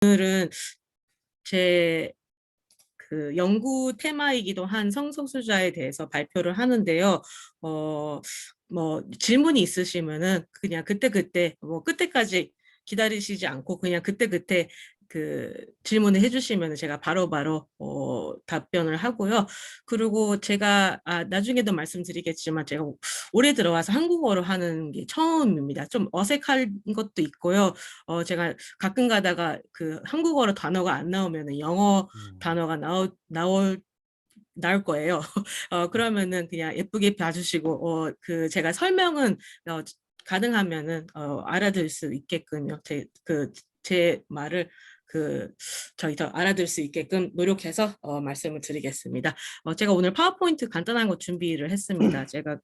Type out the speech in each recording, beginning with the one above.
오늘은 제 그 연구 테마이기도 한 성소수자에 대해서 발표를 하는데요. 뭐 질문이 있으시면은 그냥 그때그때 뭐 끝에까지 기다리시지 않고 그냥 그때그때 그 질문을 해주시면 제가 바로바로 답변을 하고요. 그리고 제가 나중에도 말씀드리겠지만 제가 올해 들어와서 한국어로 하는 게 처음입니다. 좀 어색한 것도 있고요. 제가 가끔 가다가 그 한국어로 단어가 안 나오면 영어 단어가 나올 거예요. 그러면은 그냥 예쁘게 봐주시고, 제가 설명은, 가능하면은, 알아들 수 있게끔요. 제 말을, 저희 더 알아들 수 있게끔 노력해서, 말씀을 드리겠습니다. 제가 오늘 파워포인트 간단한 거 준비를 했습니다. 제가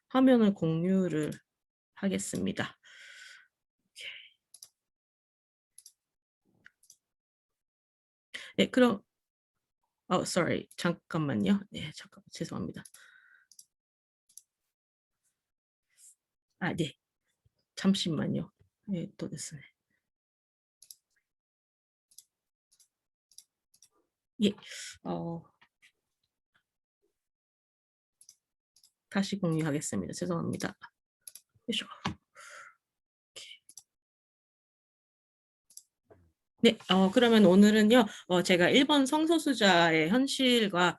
화면을 공유를 하겠습니다. 네, 그럼, sorry. 잠깐만요. 네, 잠깐, 죄송합니다. 네. 잠시만요. 네, 또 됐어요. 예, 다시 공유하겠습니다. 죄송합니다. 네, 그러면 오늘은요, 제가 일본 성소수자의 현실과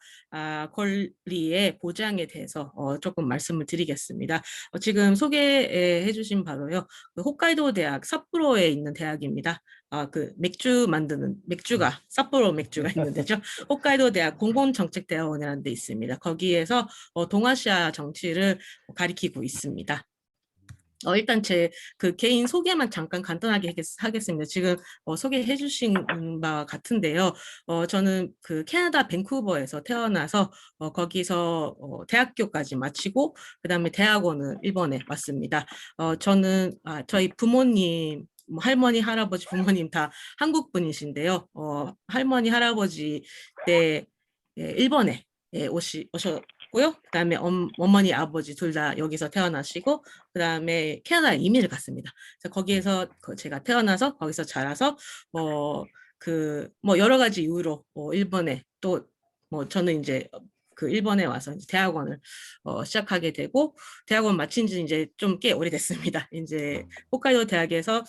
권리의 보장에 대해서 조금 말씀을 드리겠습니다. 지금 소개해 주신 바로요, 홋카이도 대학 삿포로에 있는 대학입니다. 그 맥주 만드는 맥주가 삿포로 맥주가 있는 데죠. 홋카이도 대학 공공정책대학원이라는 데 있습니다. 거기에서 동아시아 정치를 가리키고 있습니다. 일단 제 개인 소개만 잠깐 간단하게 하겠습니다. 지금 소개해 주신 바와 같은데요. 저는 캐나다 밴쿠버에서 태어나서 거기서 대학교까지 마치고 그다음에 대학원을 일본에 왔습니다. 저는 저희 부모님 할머니, 할아버지, 부모님 다 한국 분이신데요. 할머니, 할아버지 때 일본에 오셨고요. 그다음에 어머니, 아버지 둘 다 여기서 태어나시고 그다음에 캐나다에 이민을 갔습니다. 그래서 거기에서 제가 태어나서 거기서 자라서 뭐 여러 가지 이유로 일본에 또 뭐 저는 이제 일본에 와서 이제 대학원을 시작하게 되고 대학원 마친 지 이제 좀 꽤 오래됐습니다. 이제 홋카이도 대학에서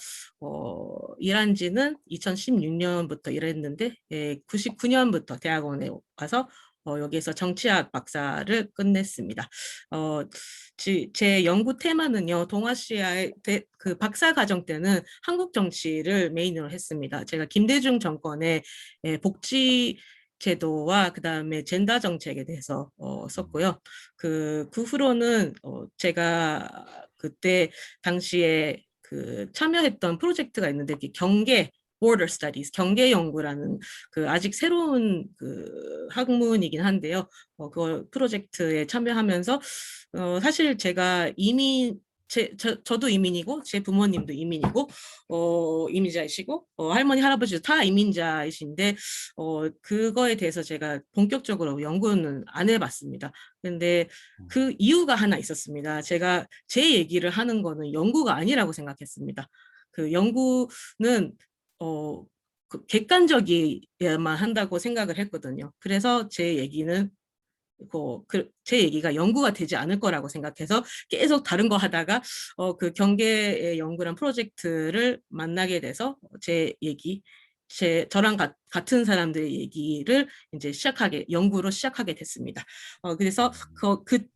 일한 지는 2016년부터 일했는데 99년부터 대학원에 와서 여기에서 정치학 박사를 끝냈습니다. 제 연구 테마는요, 동아시아의 박사 과정 때는 한국 정치를 메인으로 했습니다. 제가 김대중 정권의 복지 제도와 그다음에 젠더 정책에 대해서 썼고요. 그 후로는 제가 그때 당시에 참여했던 프로젝트가 있는데 경계 border studies, 경계 연구라는 아직 새로운 학문이긴 한데요. 그 프로젝트에 참여하면서 사실 제가 저도 이민이고 제 부모님도 이민이고 이민자이시고 할머니 할아버지도 다 이민자이신데 그거에 대해서 제가 본격적으로 연구는 안 해봤습니다. 근데 그 이유가 하나 있었습니다. 제가 제 얘기를 하는 거는 연구가 아니라고 생각했습니다. 연구는 객관적이야만 한다고 생각을 했거든요. 그래서 제 얘기는 제 얘기가 연구가 되지 않을 거라고 생각해서 계속 다른 거 하다가 경계의 연구란 프로젝트를 만나게 돼서 저랑 같은 사람들의 얘기를 이제 연구로 시작하게 됐습니다. 그래서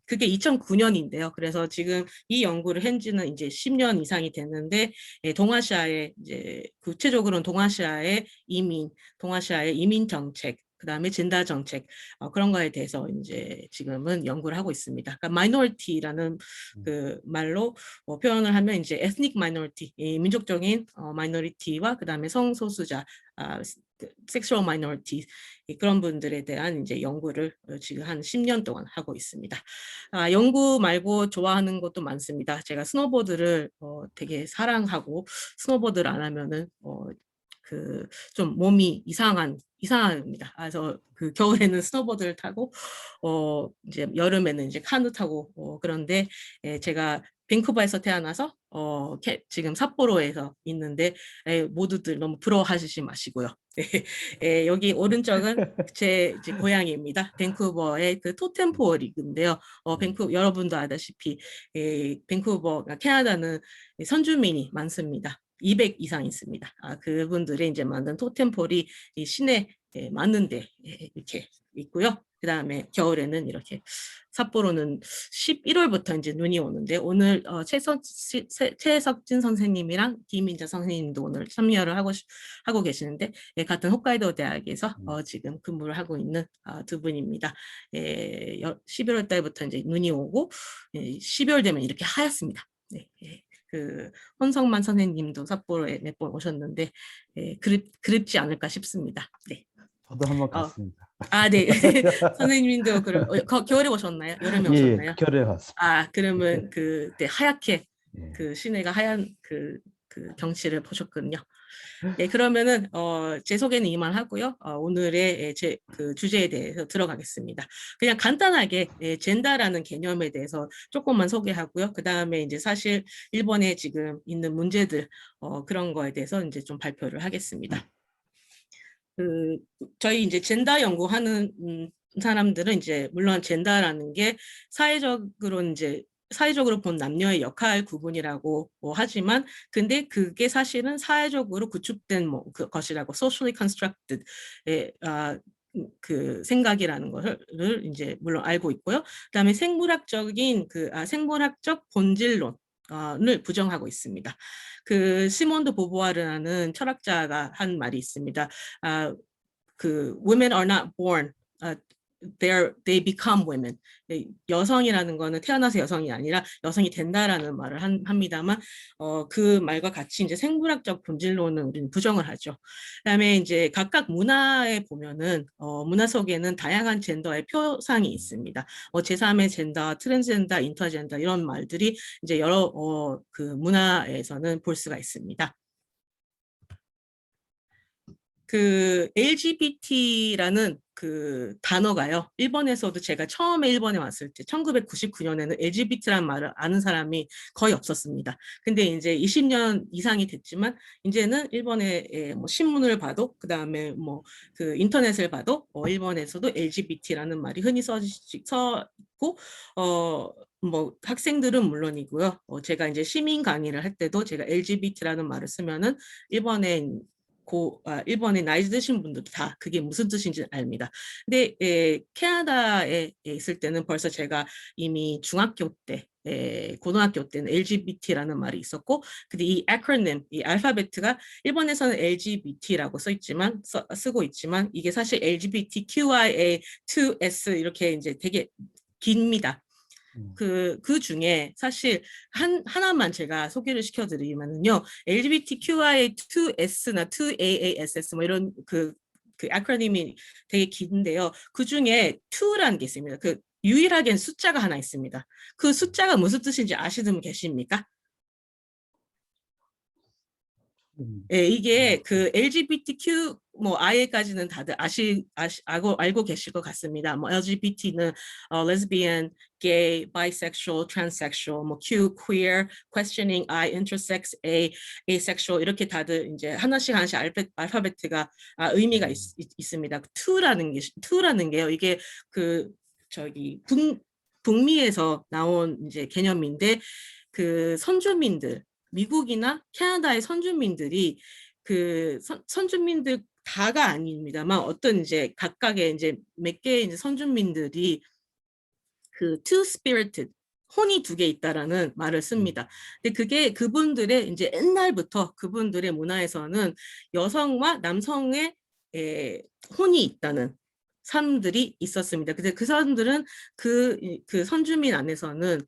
그게 2009년인데요. 그래서 지금 이 연구를 한 지는 이제 10년 이상이 됐는데, 동아시아의 이제 구체적으로는 동아시아의 이민 정책, 그다음에 젠더 정책 그런 거에 대해서 이제 지금은 연구를 하고 있습니다. 그러니까 마이너리티라는 말로 표현을 하면 이제 에스닉 마이너리티, 민족적인 마이너리티와 그다음에 성소수자, 섹슈얼 마이너리티 그런 분들에 대한 이제 연구를 지금 한 10년 동안 하고 있습니다. 연구 말고 좋아하는 것도 많습니다. 제가 스노보드를 되게 사랑하고 스노보드를 안 하면은 좀 몸이 이상합니다. 그래서 그 겨울에는 스노보드를 타고 이제 여름에는 이제 카누 타고 그런데 제가 밴쿠버에서 태어나서 지금 삿포로에서 있는데 모두들 너무 부러워하시지 마시고요. 여기 오른쪽은 제 이제 고향입니다. 밴쿠버의 그 토템포어 리그인데요. 여러분도 아다시피 밴쿠버, 캐나다는 선주민이 많습니다. 200 이상 있습니다. 그분들이 이제 만든 토템폴이 이 시내 많은데 이렇게 있고요. 그 다음에 겨울에는 이렇게 삿포로는 11월부터 이제 눈이 오는데 오늘 최석진 선생님이랑 김민자 선생님도 오늘 참여를 하고 계시는데 같은 홋카이도 대학에서 지금 근무를 하고 있는 두 분입니다. 11월 달부터 이제 눈이 오고 12월 되면 이렇게 하얗습니다. 네. 그 혼성만 선생님도 삿포로에 몇 번 오셨는데 그립지 않을까 싶습니다. 네. 저도 한번 갔습니다. 네. 선생님도 그럼 겨울에 오셨나요? 여름에 예, 오셨나요? 겨울에 왔습니다. 그러면 그때 하얗게 예. 그 시내가 하얀 그 경치를 보셨군요. 네, 그러면은 제 소개는 이만하고요. 오늘의 그 주제에 대해서 들어가겠습니다. 그냥 간단하게 젠더라는 개념에 대해서 조금만 소개하고요. 그 다음에 이제 사실 일본에 지금 있는 문제들 그런 거에 대해서 이제 좀 발표를 하겠습니다. 저희 이제 젠더 연구하는 사람들은 이제 물론 젠더라는 게 사회적으로 본 남녀의 역할 구분이라고 하지만 근데 그게 사실은 사회적으로 구축된 것이라고 socially constructed 그 생각이라는 것을 이제 물론 알고 있고요. 그다음에 생물학적 본질론 을 부정하고 있습니다. 그 시몬드 보부아르라는 철학자가 한 말이 있습니다. 그 women are not born, they become women. 여성이라는 거는 태어나서 여성이 아니라 여성이 된다라는 말을 합니다만 그 말과 같이 이제 생물학적 본질론은 우리는 부정을 하죠. 그다음에 이제 각각 문화에 보면은 문화 속에는 다양한 젠더의 표상이 있습니다. 제3의 젠더, 트랜스젠더, 인터젠더 이런 말들이 이제 여러 그 문화에서는 볼 수가 있습니다. 그 LGBT라는 그 단어가요. 일본에서도 제가 처음에 일본에 왔을 때 1999년에는 LGBT라는 말을 아는 사람이 거의 없었습니다. 근데 이제 20년 이상이 됐지만 이제는 일본의 뭐 신문을 봐도 그다음에 뭐 그 인터넷을 봐도 일본에서도 LGBT라는 말이 흔히 써 있고 뭐 학생들은 물론이고요. 제가 이제 시민 강의를 할 때도 제가 LGBT라는 말을 쓰면은 일본에 나이 드신 분들도 다 그게 무슨 뜻인지 압니다. 근데 캐나다에 있을 때는 벌써 제가 이미 중학교 때 고등학교 때는 LGBT라는 말이 있었고 근데 이 알파벳가 일본에서는 LGBT라고 쓰고 있지만 이게 사실 LGBTQIA2S 이렇게 이제 되게 깁니다. 그 중에 사실 하나만 제가 소개를 시켜드리면요. LGBTQIA2S나 2AASS 뭐 이런 그 아크로님이 되게 긴데요. 그 중에 2라는 게 있습니다. 그 유일하게 숫자가 하나 있습니다. 그 숫자가 무슨 뜻인지 아시는 분 계십니까? 이게 그 LGBTQ 뭐 IA까지는 다들 알고 계실 것 같습니다. 뭐 LGBT는 lesbian, gay, bisexual, transsexual, 뭐 Q, queer, questioning, I, intersex, A, asexual 이렇게 다들 이제 하나씩 알파벳가 의미가 있습니다. 2라는 게요. 이게 그 저기 북미에서 나온 이제 개념인데 그 선주민들 미국이나 캐나다의 선주민들이 그 선주민들 다가 아닙니다만 어떤 이제 각각의 이제 몇 개의 이제 선주민들이 그 two-spirited 혼이 두 개 있다라는 말을 씁니다. 근데 그게 그분들의 이제 옛날부터 그분들의 문화에서는 여성과 남성의 혼이 있다는 사람들이 있었습니다. 근데 그 사람들은 그 선주민 안에서는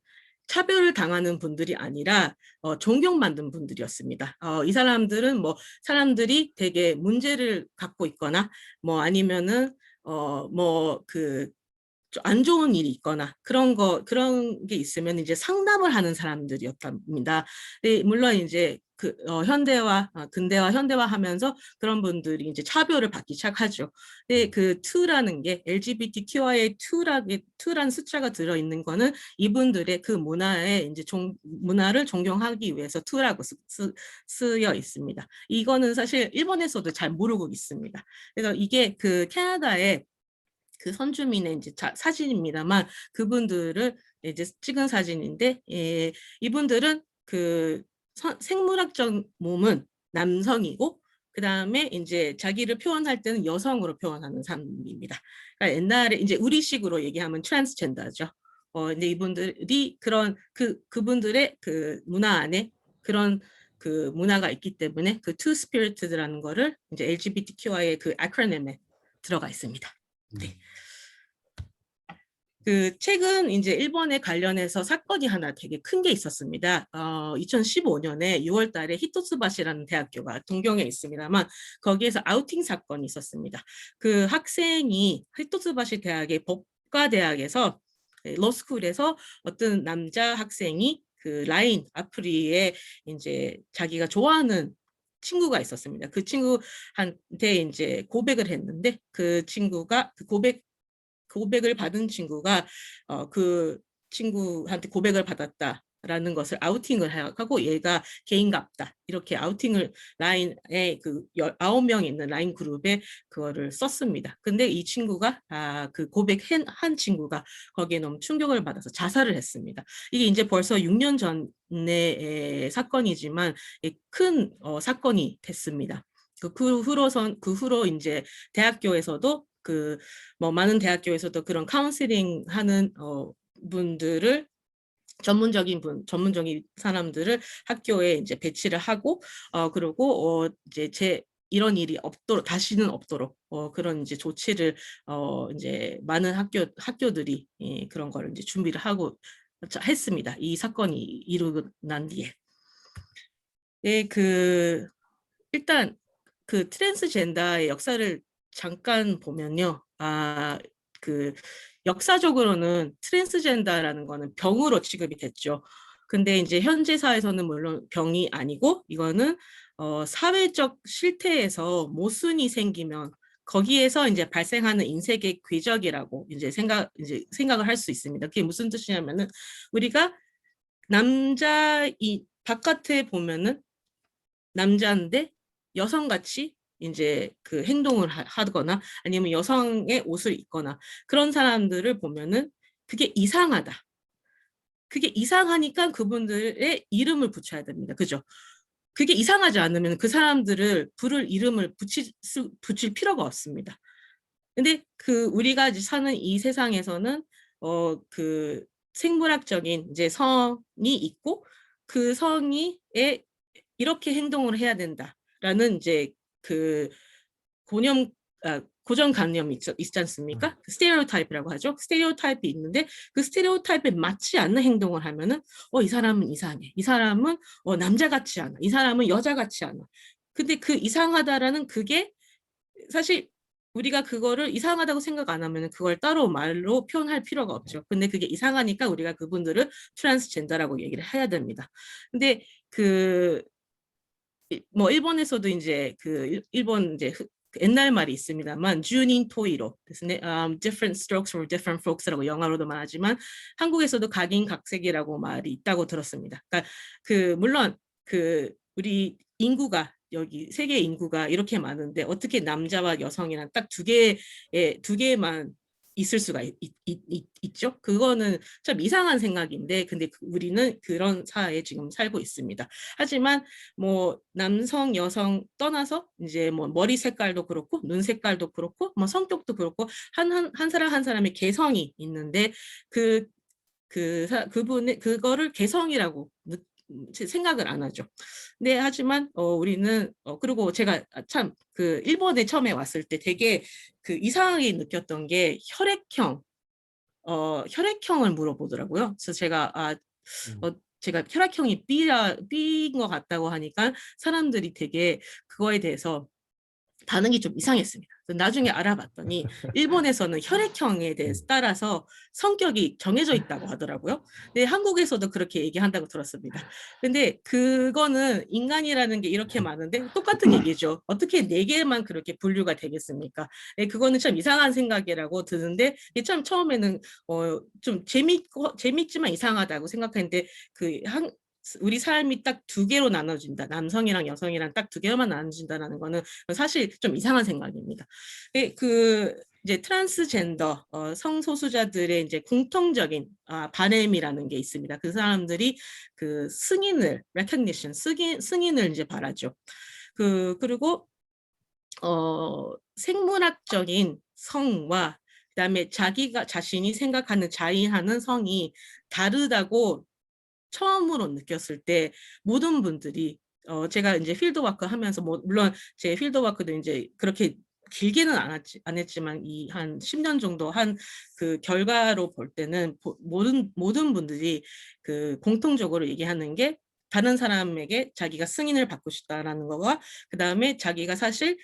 차별을 당하는 분들이 아니라 존경받는 분들이었습니다. 이 사람들은 뭐 사람들이 되게 문제를 갖고 있거나 뭐 아니면은 뭐 그 안 좋은 일이 있거나 그런 게 있으면 이제 상담을 하는 사람들이었답니다. 네, 물론 이제 현대화, 근대화, 현대화하면서 그런 분들이 이제 차별을 받기 시작하죠. 근데 그 2라는 게 LGBTQIA 2라는 숫자가 들어있는 거는 이분들의 그 문화에 이제 문화를 존경하기 위해서 2라고 쓰여 있습니다. 이거는 사실 일본에서도 잘 모르고 있습니다. 그래서 이게 그 캐나다의 그 선주민의 이제 사진입니다만 그분들을 이제 찍은 사진인데 이분들은 그 생물학적 몸은 남성이고 그 다음에 이제 자기를 표현할 때는 여성으로 표현하는 사람입니다. 그러니까 옛날에 이제 우리식으로 얘기하면 트랜스젠더죠. 근데 이분들이 그런 그분들의 그 문화 안에 그런 그 문화가 있기 때문에 그 투 스피리트라는 거를 이제 LGBTQI의 그 아크로님에 들어가 있습니다. 네. 그 최근 이제 일본에 관련해서 사건이 하나 되게 큰 게 있었습니다. 2015년에 6월 달에 히토츠바시라는 대학교가 동경에 있습니다만 거기에서 아우팅 사건이 있었습니다. 그 학생이 히토츠바시 대학의 법과대학에서 로스쿨에서 어떤 남자 학생이 그 라인 아프리에 이제 자기가 좋아하는 친구가 있었습니다. 그 친구한테 이제 고백을 했는데 그 친구가 그 고백을 받은 친구가 그 친구한테 고백을 받았다라는 것을 아우팅을 하고 얘가 게인갑다 이렇게 아우팅을 라인에 그 9명 있는 라인 그룹에 그거를 썼습니다. 근데 이 친구가 그 고백한 친구가 거기에 너무 충격을 받아서 자살을 했습니다. 이게 이제 벌써 6년 전의 사건이지만 큰 사건이 됐습니다. 그 후로 이제 대학교에서도 많은 대학교에서도 그런 카운슬링 하는 분들을 전문적인 사람들을 학교에 이제 배치를 하고 그리고 이제 이런 일이 다시는 없도록 그런 이제 조치를 이제 많은 학교들이 그런 거를 이제 준비를 하고 했습니다. 이 사건이 이루고 난 뒤에. 네, 일단 그 트랜스젠더의 역사를 잠깐 보면요. 역사적으로는 트랜스젠더라는 거는 병으로 취급이 됐죠. 근데 이제 현재 사회에서는 물론 병이 아니고 이거는 사회적 실태에서 모순이 생기면 거기에서 이제 발생하는 인색의 궤적이라고 이제 생각을 할 수 있습니다. 그게 무슨 뜻이냐면은 우리가 바깥에 보면은 남자인데 여성같이 이제 그 행동을 하거나 아니면 여성의 옷을 입거나 그런 사람들을 보면은 그게 이상하다. 그게 이상하니까 그분들의 이름을 붙여야 됩니다. 그죠? 그게 이상하지 않으면 그 사람들을 부를 이름을 붙일 필요가 없습니다. 근데 우리가 사는 이 세상에서는 그 생물학적인 이제 성이 있고 그 성이 이렇게 행동을 해야 된다라는 이제 그 고정관념이 있지 않습니까? 스테레오타입이라고 하죠. 스테레오타입이 있는데 그 스테레오타입에 맞지 않는 행동을 하면은 이 사람은 이상해. 이 사람은 남자 같지 않아. 이 사람은 여자 같지 않아. 근데 그 이상하다라는 그게 사실 우리가 그거를 이상하다고 생각 안 하면 그걸 따로 말로 표현할 필요가 없죠. 근데 그게 이상하니까 우리가 그분들을 트랜스젠더라고 얘기를 해야 됩니다. 근데 뭐 일본에서도 이제 일본 이제 옛날 말이 있습니다만 주닌 토이로 different strokes for different folks라고 영어로도 말하지만 한국에서도 각인각색이라고 말이 있다고 들었습니다. 그러니까 물론 우리 인구가 여기 세계 인구가 이렇게 많은데 어떻게 남자와 여성이랑 딱 두 개만 있을 수가 있죠. 그거는 참 이상한 생각인데 근데 우리는 그런 사회에 지금 살고 있습니다. 하지만 뭐 남성 여성 떠나서 이제 뭐 머리 색깔도 그렇고 눈 색깔도 그렇고 뭐 성격도 그렇고 한 사람 한 사람의 개성이 있는데 그분의 그거를 개성이라고 생각을 안 하죠. 네, 하지만 우리는 그리고 제가 참 일본에 처음에 왔을 때 되게 이상하게 느꼈던 게 혈액형을 물어보더라고요. 그래서 제가 혈액형이 B인 것 같다고 하니까 사람들이 되게 그거에 대해서 반응이 좀 이상했습니다. 나중에 알아봤더니 일본에서는 혈액형에 대해서 따라서 성격이 정해져 있다고 하더라고요. 근데 한국에서도 그렇게 얘기한다고 들었습니다. 근데 그거는 인간이라는 게 이렇게 많은데 똑같은 얘기죠. 어떻게 네 개만 그렇게 분류가 되겠습니까? 그거는 참 이상한 생각이라고 드는데 참 처음에는 좀 재밌지만 이상하다고 생각했는데 우리 삶이 딱 두 개로 나눠진다. 남성이랑 여성이랑 딱 두 개로만 나눠진다는 거는 사실 좀 이상한 생각입니다. 이제 트랜스젠더 성소수자들의 이제 공통적인 바램이라는 게 있습니다. 그 사람들이 그 승인을 recognition 승인을 이제 바라죠. 그리고 생물학적인 성과 그다음에 자기가 자신이 생각하는 자인하는 성이 다르다고 처음으로 느꼈을 때 모든 분들이 제가 이제 필드워크 하면서 물론 제 필드워크도 이제 그렇게 길게는 안 했지만 한 10년 정도 한 그 결과로 볼 때는 모든 분들이 그 공통적으로 얘기하는 게 다른 사람에게 자기가 승인을 받고 싶다라는 거와 그 다음에 자기가 사실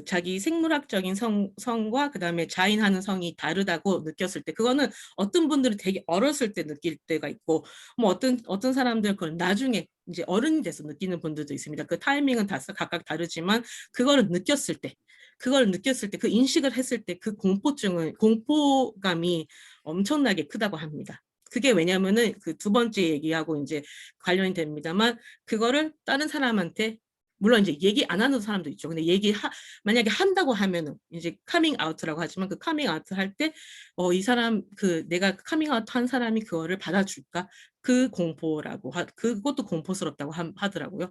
자기 생물학적인 성과 그다음에 자인하는 성이 다르다고 느꼈을 때 그거는 어떤 분들은 되게 어렸을 때 느낄 때가 있고 뭐 어떤 사람들은 그걸 나중에 이제 어른이 돼서 느끼는 분들도 있습니다. 그 타이밍은 다 각각 다르지만 그거를 느꼈을 때 그 인식을 했을 때 그 공포감이 엄청나게 크다고 합니다. 그게 왜냐면은 그 두 번째 얘기하고 이제 관련이 됩니다만 그거를 다른 사람한테 물론 이제 얘기 안 하는 사람도 있죠. 근데 만약에 한다고 하면은 이제 카밍 아웃이라고 하지만 그 카밍 아웃 할 때 이 사람 내가 카밍 아웃 한 사람이 그거를 받아줄까? 그 공포라고 그것도 공포스럽다고 하더라고요.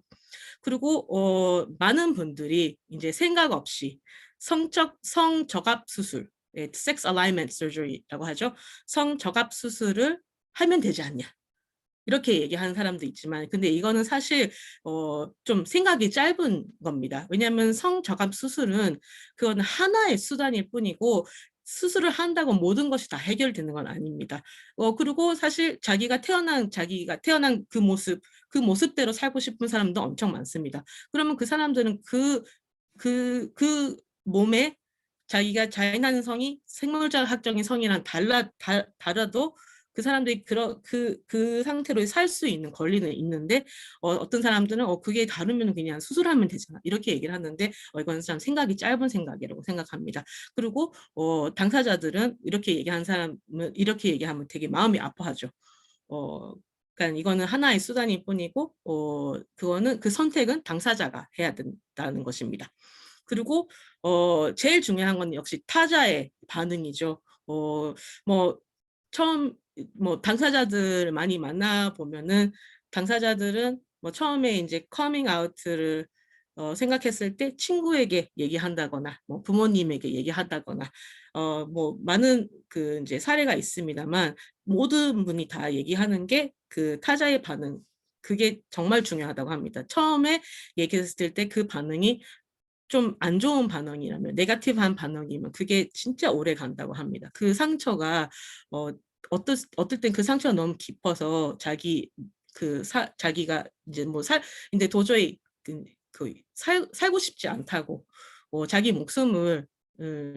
그리고 많은 분들이 이제 생각 없이 성적합 수술, 섹스 어라이먼트 서저리라고 하죠. 성적합 수술을 하면 되지 않냐? 이렇게 얘기하는 사람도 있지만 근데 이거는 사실 좀 생각이 짧은 겁니다. 왜냐하면 성적합 수술은 그건 하나의 수단일 뿐이고 수술을 한다고 모든 것이 다 해결되는 건 아닙니다. 그리고 사실 자기가 태어난 그 모습대로 살고 싶은 사람도 엄청 많습니다. 그러면 그 사람들은 그 몸에 자기가 자인하는 성이 생물학적인 성이랑 달라도 그 사람들이 그 상태로 살 수 있는 권리는 있는데 어떤 사람들은 그게 다르면 그냥 수술하면 되잖아 이렇게 얘기를 하는데 이건 참 생각이 짧은 생각이라고 생각합니다. 그리고 당사자들은 이렇게 얘기한 사람은 이렇게 얘기하면 되게 마음이 아파하죠. 그러니까 이거는 하나의 수단일 뿐이고 그거는 그 선택은 당사자가 해야 된다는 것입니다. 그리고 제일 중요한 건 역시 타자의 반응이죠. 뭐 처음 당사자들 많이 만나 보면은 당사자들은 뭐 처음에 이제 커밍 아웃을 생각했을 때 친구에게 얘기한다거나 뭐 부모님에게 얘기한다거나 뭐 많은 그 이제 사례가 있습니다만 모든 분이 다 얘기하는 게 그 타자의 반응 그게 정말 중요하다고 합니다. 처음에 얘기했을 때 그 반응이 좀 안 좋은 반응이라면 네거티브한 반응이면 그게 진짜 오래 간다고 합니다. 그 상처가 어떨 땐 그 상처가 너무 깊어서 자기가 이제 근데 도저히 살고 싶지 않다고 자기 목숨을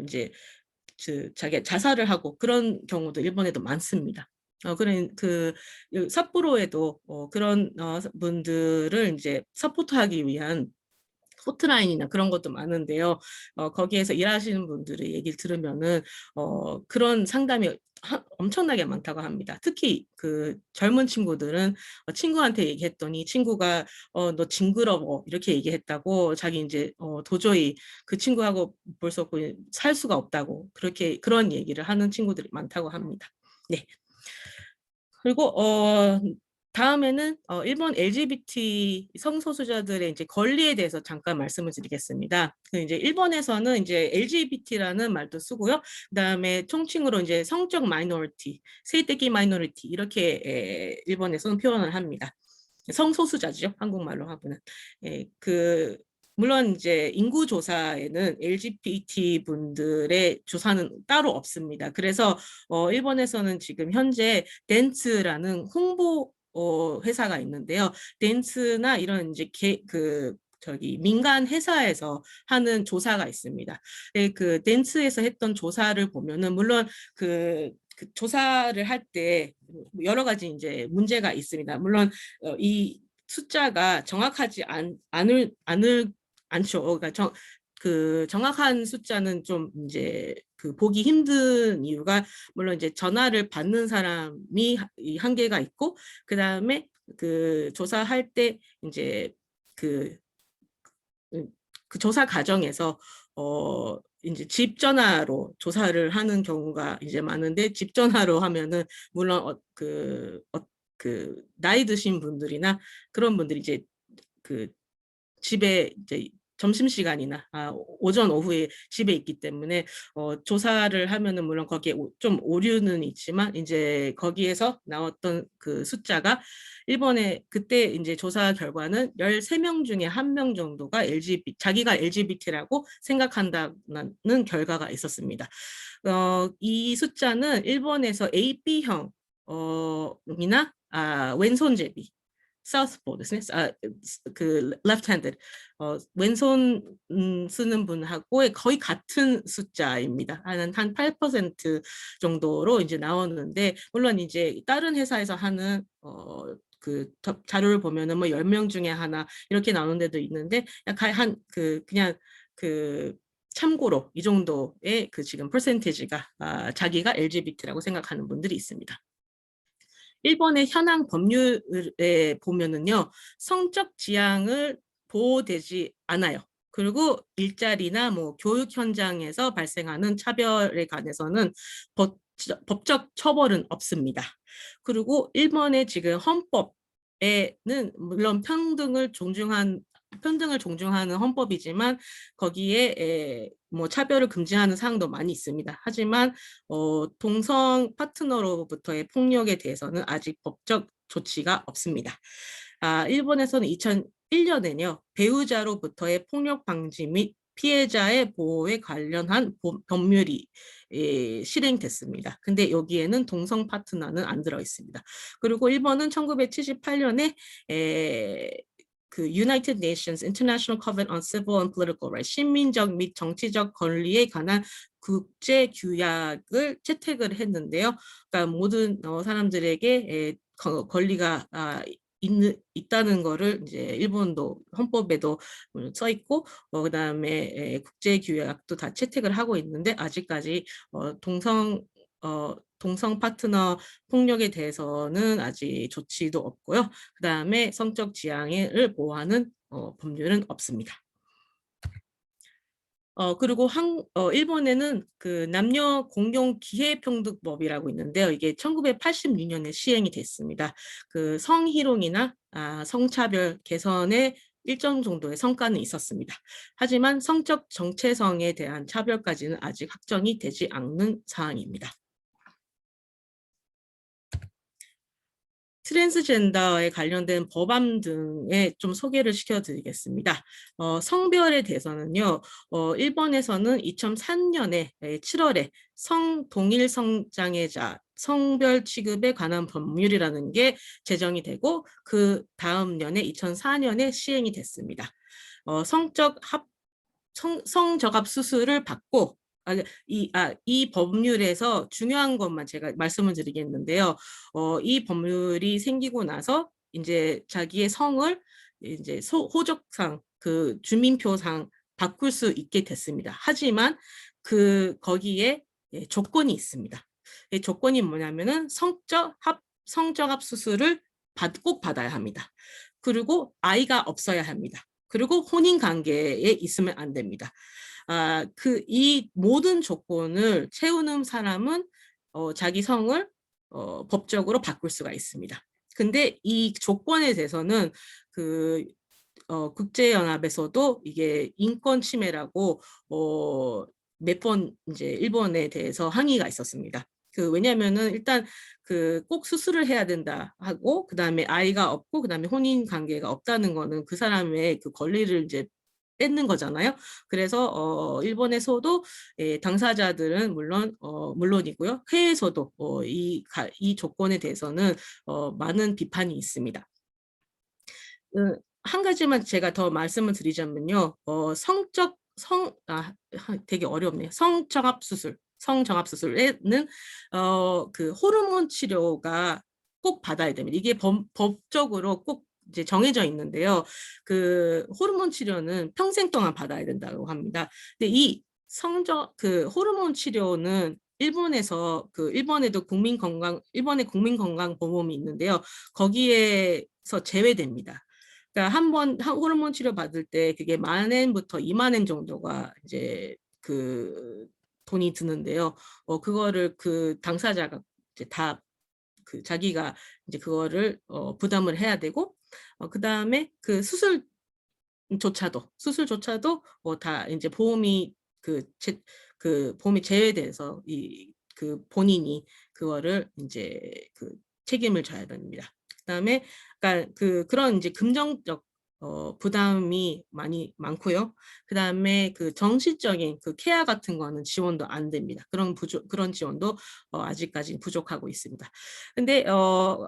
이제 자기 자살을 하고 그런 경우도 일본에도 많습니다. 삿포로에도 그런 분들을 이제 서포트하기 위한 호트라인이나 그런 것도 많은데요. 거기에서 일하시는 분들의 얘기를 들으면은 그런 상담이 엄청나게 많다고 합니다. 특히 그 젊은 친구들은 친구한테 얘기했더니 친구가 너 징그러워 이렇게 얘기했다고 자기 이제 도저히 그 친구하고 볼 수 없고 살 수가 없다고 그런 얘기를 하는 친구들이 많다고 합니다. 네. 그리고 다음에는 일본 LGBT 성소수자들의 이제 권리에 대해서 잠깐 말씀을 드리겠습니다. 이제 일본에서는 이제 LGBT라는 말도 쓰고요. 그다음에 총칭으로 이제 성적 마이너리티, 세이테키 마이너리티 이렇게 일본에서는 표현을 합니다. 성소수자죠. 한국말로 하면은. 물론 이제 인구 조사에는 LGBT 분들의 조사는 따로 없습니다. 그래서 일본에서는 지금 현재 덴츠라는 홍보 회사가 있는데요. 덴츠나 이런 이제 저기 민간 회사에서 하는 조사가 있습니다. 그 댄스에서 했던 조사를 보면은 물론 그 조사를 할 때 여러 가지 이제 문제가 있습니다. 물론 이 숫자가 정확하지 않죠. 그러니까 그 정확한 숫자는 좀 이제 그 보기 힘든 이유가 물론 이제 전화를 받는 사람이 한계가 있고 그다음에 그 조사할 때 이제 그, 그 조사 과정에서 이제 집 전화로 조사를 하는 경우가 이제 많은데 집 전화로 하면은 물론 그 나이 드신 분들이나 그런 분들이 이제 그 집에 이제 점심시간이나 오전 오후에 집에 있기 때문에 조사를 하면은 물론 거기에 좀 오류는 있지만 이제 거기에서 나왔던 그 숫자가 일본의 그때 이제 조사 결과는 13명 중에 1명 정도가 자기가 LGBT라고 생각한다는 결과가 있었습니다. 이 숫자는 일본에서 AB형 이나 왼손잡이 사우스포ですね. 그 left-handed 왼손 쓰는 분하고 거의 같은 숫자입니다. 한 8% 정도로 이제 나오는데 물론 이제 다른 회사에서 하는 그 자료를 보면은 뭐 10명 중에 하나 이렇게 나오는 데도 있는데 약간 그냥 그 참고로 이 정도의 그 지금 퍼센티지가 자기가 LGBT라고 생각하는 분들이 있습니다. 일본의 현행 법률에 보면은요, 성적 지향을 보호되지 않아요. 그리고 일자리나 뭐 교육 현장에서 발생하는 차별에 관해서는 법적 처벌은 없습니다. 그리고 일본의 지금 헌법에는 물론 평등을 존중하는 헌법이지만 거기에 뭐 차별을 금지하는 사항도 많이 있습니다. 하지만 동성 파트너로부터의 폭력에 대해서는 아직 법적 조치가 없습니다. 일본에서는 2001년에는요, 배우자로부터의 폭력 방지 및 피해자의 보호에 관련한 법률이 실행됐습니다. 근데 여기에는 동성 파트너는 안 들어 있습니다. 그리고 일본은 1978년에 그 United Nations International Covenant on Civil and Political Rights 시민적 및 정치적 권리에 관한 국제 규약을 채택을 했는데요. 그러니까 모든 사람들에게 권리가 있다는 거를 이제 일본도 헌법에도 써 있고 그다음에 국제 규약도 다 채택을 하고 있는데 아직까지 동성 파트너 폭력에 대해서는 아직 조치도 없고요. 그다음에 성적 지향을 보호하는 법률은 없습니다. 그리고 일본에는 그 남녀 공용 기회평등법이라고 있는데요. 이게 1986년에 시행이 됐습니다. 그 성희롱이나 성차별 개선에 일정 정도의 성과는 있었습니다. 하지만 성적 정체성에 대한 차별까지는 아직 확정이 되지 않는 사항입니다. 트랜스젠더에 관련된 법안 등에 좀 소개를 시켜드리겠습니다. 성별에 대해서는요, 일본에서는 2003년에 7월에 성동일 성장애자 성별 취급에 관한 법률이라는 게 제정이 되고 그 다음 년에 2004년에 시행이 됐습니다. 성적합 수술을 받고 이 법률에서 중요한 것만 제가 말씀을 드리겠는데요. 이 법률이 생기고 나서 이제 자기의 성을 이제 호적상 그 주민표상 바꿀 수 있게 됐습니다. 하지만 거기에 조건이 있습니다. 조건이 뭐냐면은 성적합 수술을 꼭 받아야 합니다. 그리고 아이가 없어야 합니다. 그리고 혼인 관계에 있으면 안 됩니다. 이 모든 조건을 채우는 사람은 자기 성을 법적으로 바꿀 수가 있습니다. 근데 이 조건에 대해서는 국제연합에서도 이게 인권 침해라고 몇 번 이제 일본에 대해서 항의가 있었습니다. 왜냐면은 일단 꼭 수술을 해야 된다 하고 그다음에 아이가 없고 그다음에 혼인 관계가 없다는 거는 그 사람의 그 권리를 이제 뺏는 거잖아요. 그래서 일본에서도 당사자들은 물론이고요. 해외에서도 이 조건에 대해서는 많은 비판이 있습니다. 한 가지만 제가 더 말씀을 드리자면요. 되게 어렵네요. 성정합수술에는 그 호르몬 치료가 꼭 받아야 됩니다. 이게 법적으로 꼭 이제 정해져 있는데요. 그 호르몬 치료는 평생 동안 받아야 된다고 합니다. 근데 그 호르몬 치료는 일본에도 일본의 국민건강보험이 있는데요. 거기에서 제외됩니다. 그러니까 한 호르몬 치료 받을 때 그게 10,000엔부터 20,000엔 정도가 이제 그 돈이 드는데요. 그거를 그 당사자가 이제 다 그 자기가 이제 그거를 부담을 해야 되고, 그다음에 그 수술조차도 다 이제 보험이 제외돼서 그 본인이 그거를 이제 그 책임을 져야 됩니다. 그다음에 그러니까 그런 이제 금전적 부담이 많고요. 그다음에 그 정신적인 그 케어 같은 거는 지원도 안 됩니다. 그런 지원도 아직까지 부족하고 있습니다. 근데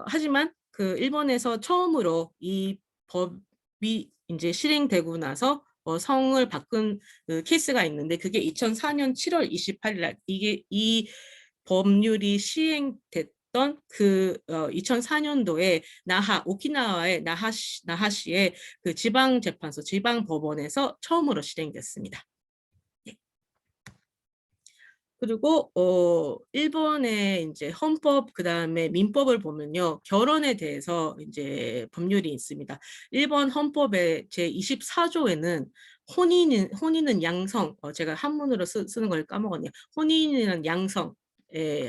하지만 그 일본에서 처음으로 이 법이 이제 실행되고 나서 성을 바꾼 그 케이스가 있는데, 그게 2004년 7월 28일 날 이 법률이 시행됐던 그 2004년도에 오키나와의 나하시의 그 지방재판소, 지방법원에서 처음으로 실행됐습니다. 그리고 일본의 이제 헌법, 그다음에 민법을 보면요, 결혼에 대해서 이제 법률이 있습니다. 일본 헌법의 제 24조에는 혼인은 양성, 제가 한문으로 쓰는 걸 까먹었네요. 혼인은 양성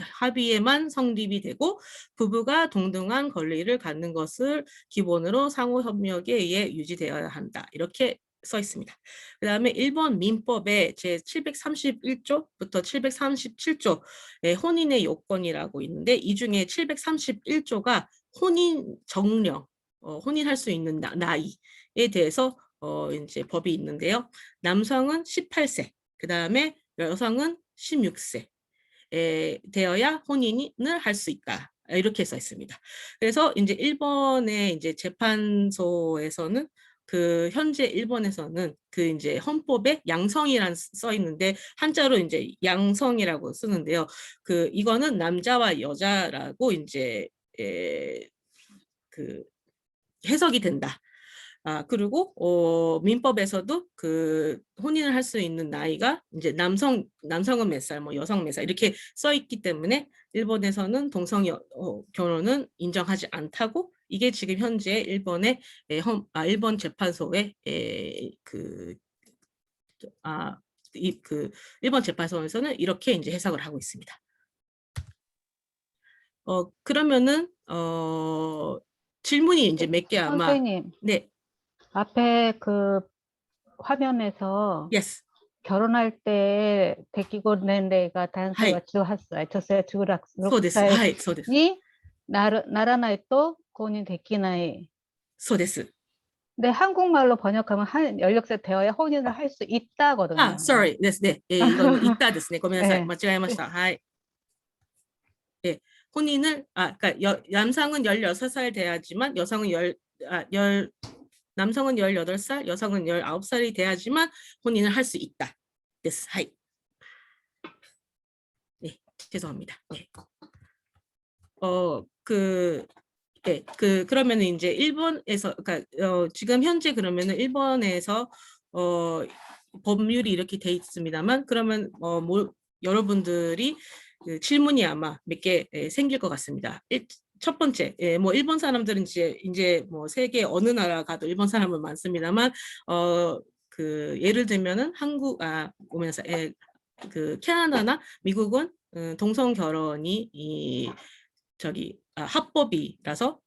합의에만 성립이 되고, 부부가 동등한 권리를 갖는 것을 기본으로 상호 협력에 의해 유지되어야 한다, 이렇게 써 있습니다. 그 다음에 일본 민법의 제 731조부터 737조의 혼인의 요건이라고 있는데, 이 중에 731조가 혼인할 수 있는 나이에 대해서 이제 법이 있는데요. 남성은 18세, 그 다음에 여성은 16세 되어야 혼인을 할 수 있다, 이렇게 써 있습니다. 그래서 이제 일본의 이제 재판소에서는 현재 일본에서는 그 이제 헌법에 양성이란 써 있는데, 한자로 이제 양성이라고 쓰는데요. 이거는 남자와 여자라고 이제 그 해석이 된다. 그리고 민법에서도 그 혼인을 할 수 있는 나이가 이제 남성은 몇 살, 뭐 여성 몇 살 이렇게 써 있기 때문에 일본에서는 동성 결혼은 인정하지 않다고, 이게 지금 현재 일본 재판소의 일본 재판소에서는 이렇게 이제 해석을 하고 있습니다. 그러면은 질문이 이제 몇 개 아마. 선생님, 네. 앞에 그 화면에서 Yes. 결혼할 때 데키고年齢が 男性は18歳、女性は16歳にならないと公認できない。そうです。 근데 한국말로 번역하면 16세 되어야 혼인을 할 수 있다거든요. sorry. 네. 이건 있다 ですね. ごめんなさい. ね 間違えました. はい. 예. 혼인을 그러니까 남성은 16살 돼야지만 남성은 18살, 여성은 19살이 돼야지만 혼인을 할 수 있다. です. はい. 네, 죄송합니다. 네. 그러면은 이제 일본에서, 그러니까 지금 현재 그러면은 일본에서 법률이 이렇게 돼 있습니다만, 그러면 여러분들이 그 질문이 아마 몇 개 생길 것 같습니다. 첫 번째, 뭐 일본 사람들은 이제 뭐 세계 어느 나라 가도 일본 사람은 많습니다만, 예를 들면은 보면서 캐나다나 미국은 동성 결혼이 합법이라서,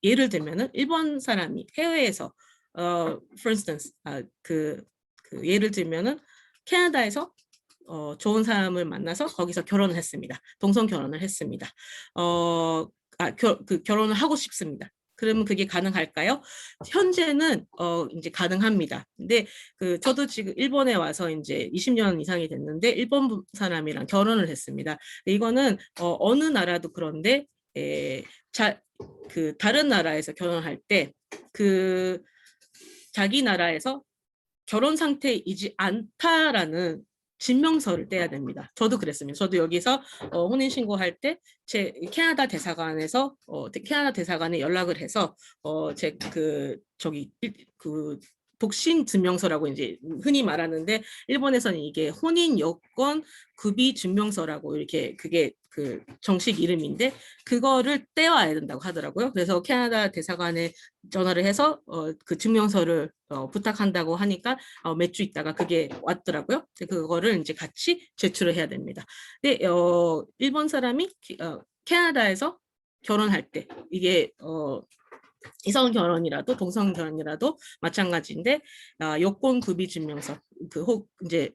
예를 들면은 일본 사람이 해외에서 for instance 예를 들면은 캐나다에서 좋은 사람을 만나서 거기서 결혼을 했습니다. 동성 결혼을 했습니다. 결혼을 하고 싶습니다. 그러면 그게 가능할까요? 현재는 이제 가능합니다. 근데 저도 지금 일본에 와서 이제 20년 이상이 됐는데 일본 사람이랑 결혼을 했습니다. 이거는 어느 나라도 그런데 그 다른 나라에서 결혼할 때 그 자기 나라에서 결혼 상태이지 않다라는 증명서를 떼야 됩니다. 저도 그랬습니다. 저도 여기서 혼인 신고할 때 제 캐나다 대사관에서 캐나다 대사관에 연락을 해서 제 그 저기 그 독신 증명서라고 이제 흔히 말하는데 일본에서는 이게 혼인 여건 구비 증명서라고 이렇게 그게 그 정식 이름인데 그거를 떼와야 된다고 하더라고요. 그래서 캐나다 대사관에 전화를 해서 그 증명서를 부탁한다고 하니까 몇 주 있다가 그게 왔더라고요. 그거를 이제 같이 제출을 해야 됩니다. 근데 일본 사람이 캐나다에서 결혼할 때 이게 이성 결혼이라도 동성 결혼이라도 마찬가지인데 여권 구비 증명서 그 이제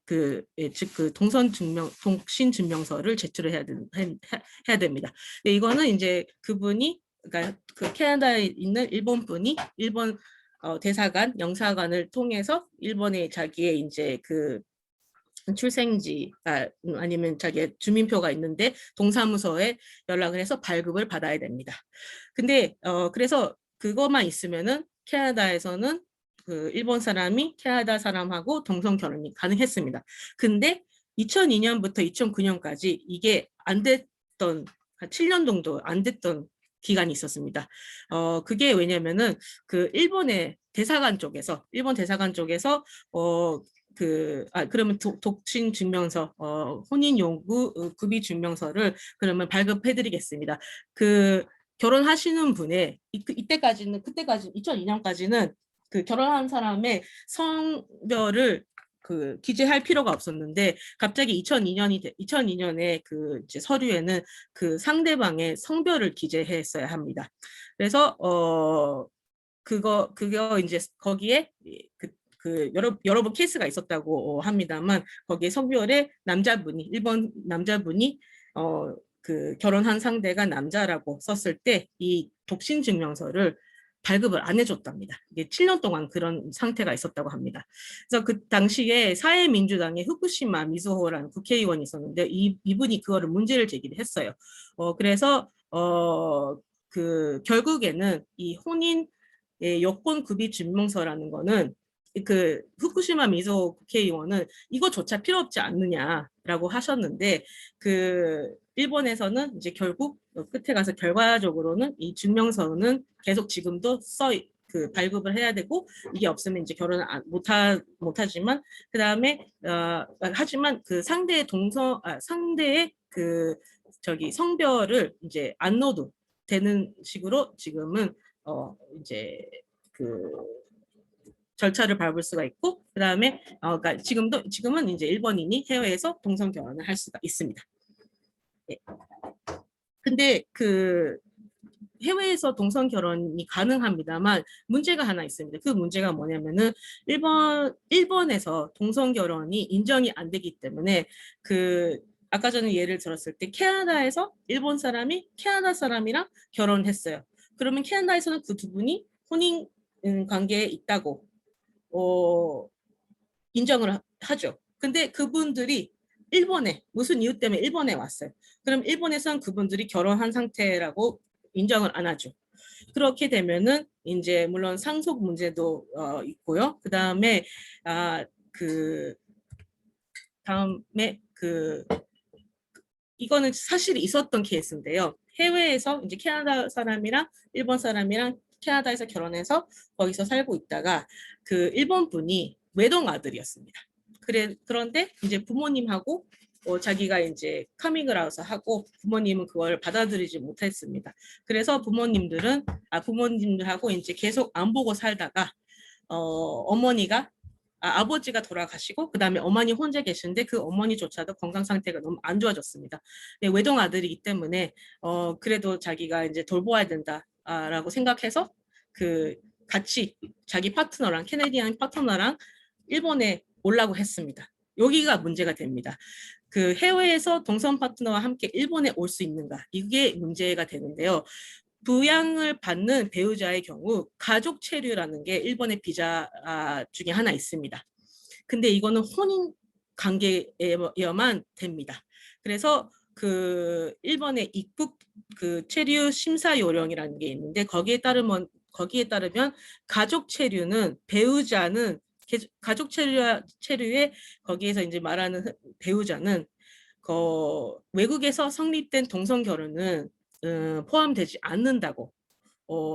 즉 그 동신 증명서를 제출을 해야 됩니다. 근데 이거는 이제 그분이 그러니까 그 캐나다에 있는 일본 분이 일본 대사관 영사관을 통해서 일본에 자기의 이제 그 출생지 아니면 자기의 주민표가 있는데 동사무소에 연락을 해서 발급을 받아야 됩니다. 근데 그래서 그것만 있으면은 캐나다에서는 그 일본 사람이 캐나다 사람하고 동성 결혼이 가능했습니다. 근데 2002년부터 2009년까지 이게 안 됐던 7년 정도 안 됐던 기간이 있었습니다. 그게 왜냐면은 그 일본의 대사관 쪽에서 그러면 독신 증명서, 혼인 요구 구비 증명서를 그러면 발급해드리겠습니다. 그 결혼하시는 분의 그때까지 2002년까지는 그 결혼한 사람의 성별을 그 기재할 필요가 없었는데 갑자기 2002년에 그 이제 서류에는 그 상대방의 성별을 기재했어야 합니다. 그래서 그거 이제 거기에 여러 번 케이스가 있었다고 합니다만 거기에 성별에 일본 남자분이 그 결혼한 상대가 남자라고 썼을 때 이 독신 증명서를 발급을 안 해줬답니다. 이게 7년 동안 그런 상태가 있었다고 합니다. 그래서 그 당시에 사회민주당의 후쿠시마 미즈호라는 국회의원이 있었는데 이분이 그거를 문제를 제기를 했어요. 그래서 그 결국에는 이 혼인 여권 구비 증명서라는 거는 그 후쿠시마 미즈호 국회의원은 이거조차 필요 없지 않느냐라고 하셨는데 그 일본에서는 이제 결국 끝에 가서 결과적으로는 이 증명서는 계속 지금도 그 발급을 해야 되고 이게 없으면 이제 결혼을 못하지만 그 다음에 하지만 그 상대의 그 저기 성별을 이제 안 넣어도 되는 식으로 지금은 이제 그 절차를 밟을 수가 있고 그 다음에 그러니까 지금은 이제 일본인이 해외에서 동성 결혼을 할 수가 있습니다. 네. 근데 그 해외에서 동성 결혼이 가능합니다만 문제가 하나 있습니다. 그 문제가 뭐냐면은 일본에서 동성 결혼이 인정이 안 되기 때문에 그 아까 전에 예를 들었을 때 캐나다에서 일본 사람이 캐나다 사람이랑 결혼했어요. 그러면 캐나다에서는 그 두 분이 혼인 관계에 있다고 인정을 하죠. 근데 그분들이 일본에 무슨 이유 때문에 일본에 왔어요. 그럼 일본에서는 그분들이 결혼한 상태라고 인정을 안 하죠. 그렇게 되면은 이제 물론 상속 문제도 있고요. 그 다음에 이거는 사실 있었던 케이스인데요. 해외에서 이제 캐나다 사람이랑 일본 사람이랑 캐나다에서 결혼해서 거기서 살고 있다가 그 일본 분이 외동 아들이었습니다. 그런데 이제 부모님하고 자기가 이제 카밍을 아웃을 하고 부모님은 그걸 받아들이지 못했습니다. 그래서 부모님들하고 이제 계속 안 보고 살다가 아버지가 돌아가시고 그 다음에 어머니 혼자 계신데 그 어머니조차도 건강 상태가 너무 안 좋아졌습니다. 네, 외동 아들이기 때문에 그래도 자기가 이제 돌보아야 된다라고 생각해서 같이 자기 파트너랑 캐네디안 파트너랑 일본에 오려고 했습니다. 여기가 문제가 됩니다. 그 해외에서 동성 파트너와 함께 일본에 올 수 있는가 이게 문제가 되는데요. 부양을 받는 배우자의 경우 가족 체류라는 게 일본의 비자 중에 하나 있습니다. 근데 이거는 혼인 관계에만 됩니다. 그래서 그 일본의 입국 그 체류 심사 요령이라는 게 있는데 거기에 따르면 가족 체류는 배우자는 가족 체류에 거기에서 이제 말하는 배우자는 외국에서 성립된 동성 결혼은 포함되지 않는다고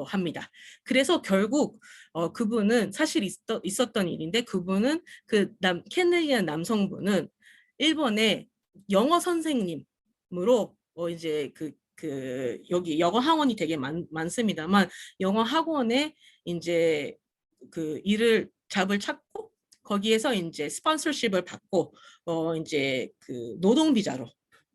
합니다. 그래서 결국 그분은 사실 있었던 일인데 그분은 캐네디안 남성분은 일본의 영어 선생님으로 이제 여기 영어 학원이 되게 많습니다만 영어 학원에 이제 그 일을 잡을 찾고 거기에서 이제 스폰서십을 받고 이제 그 노동 비자로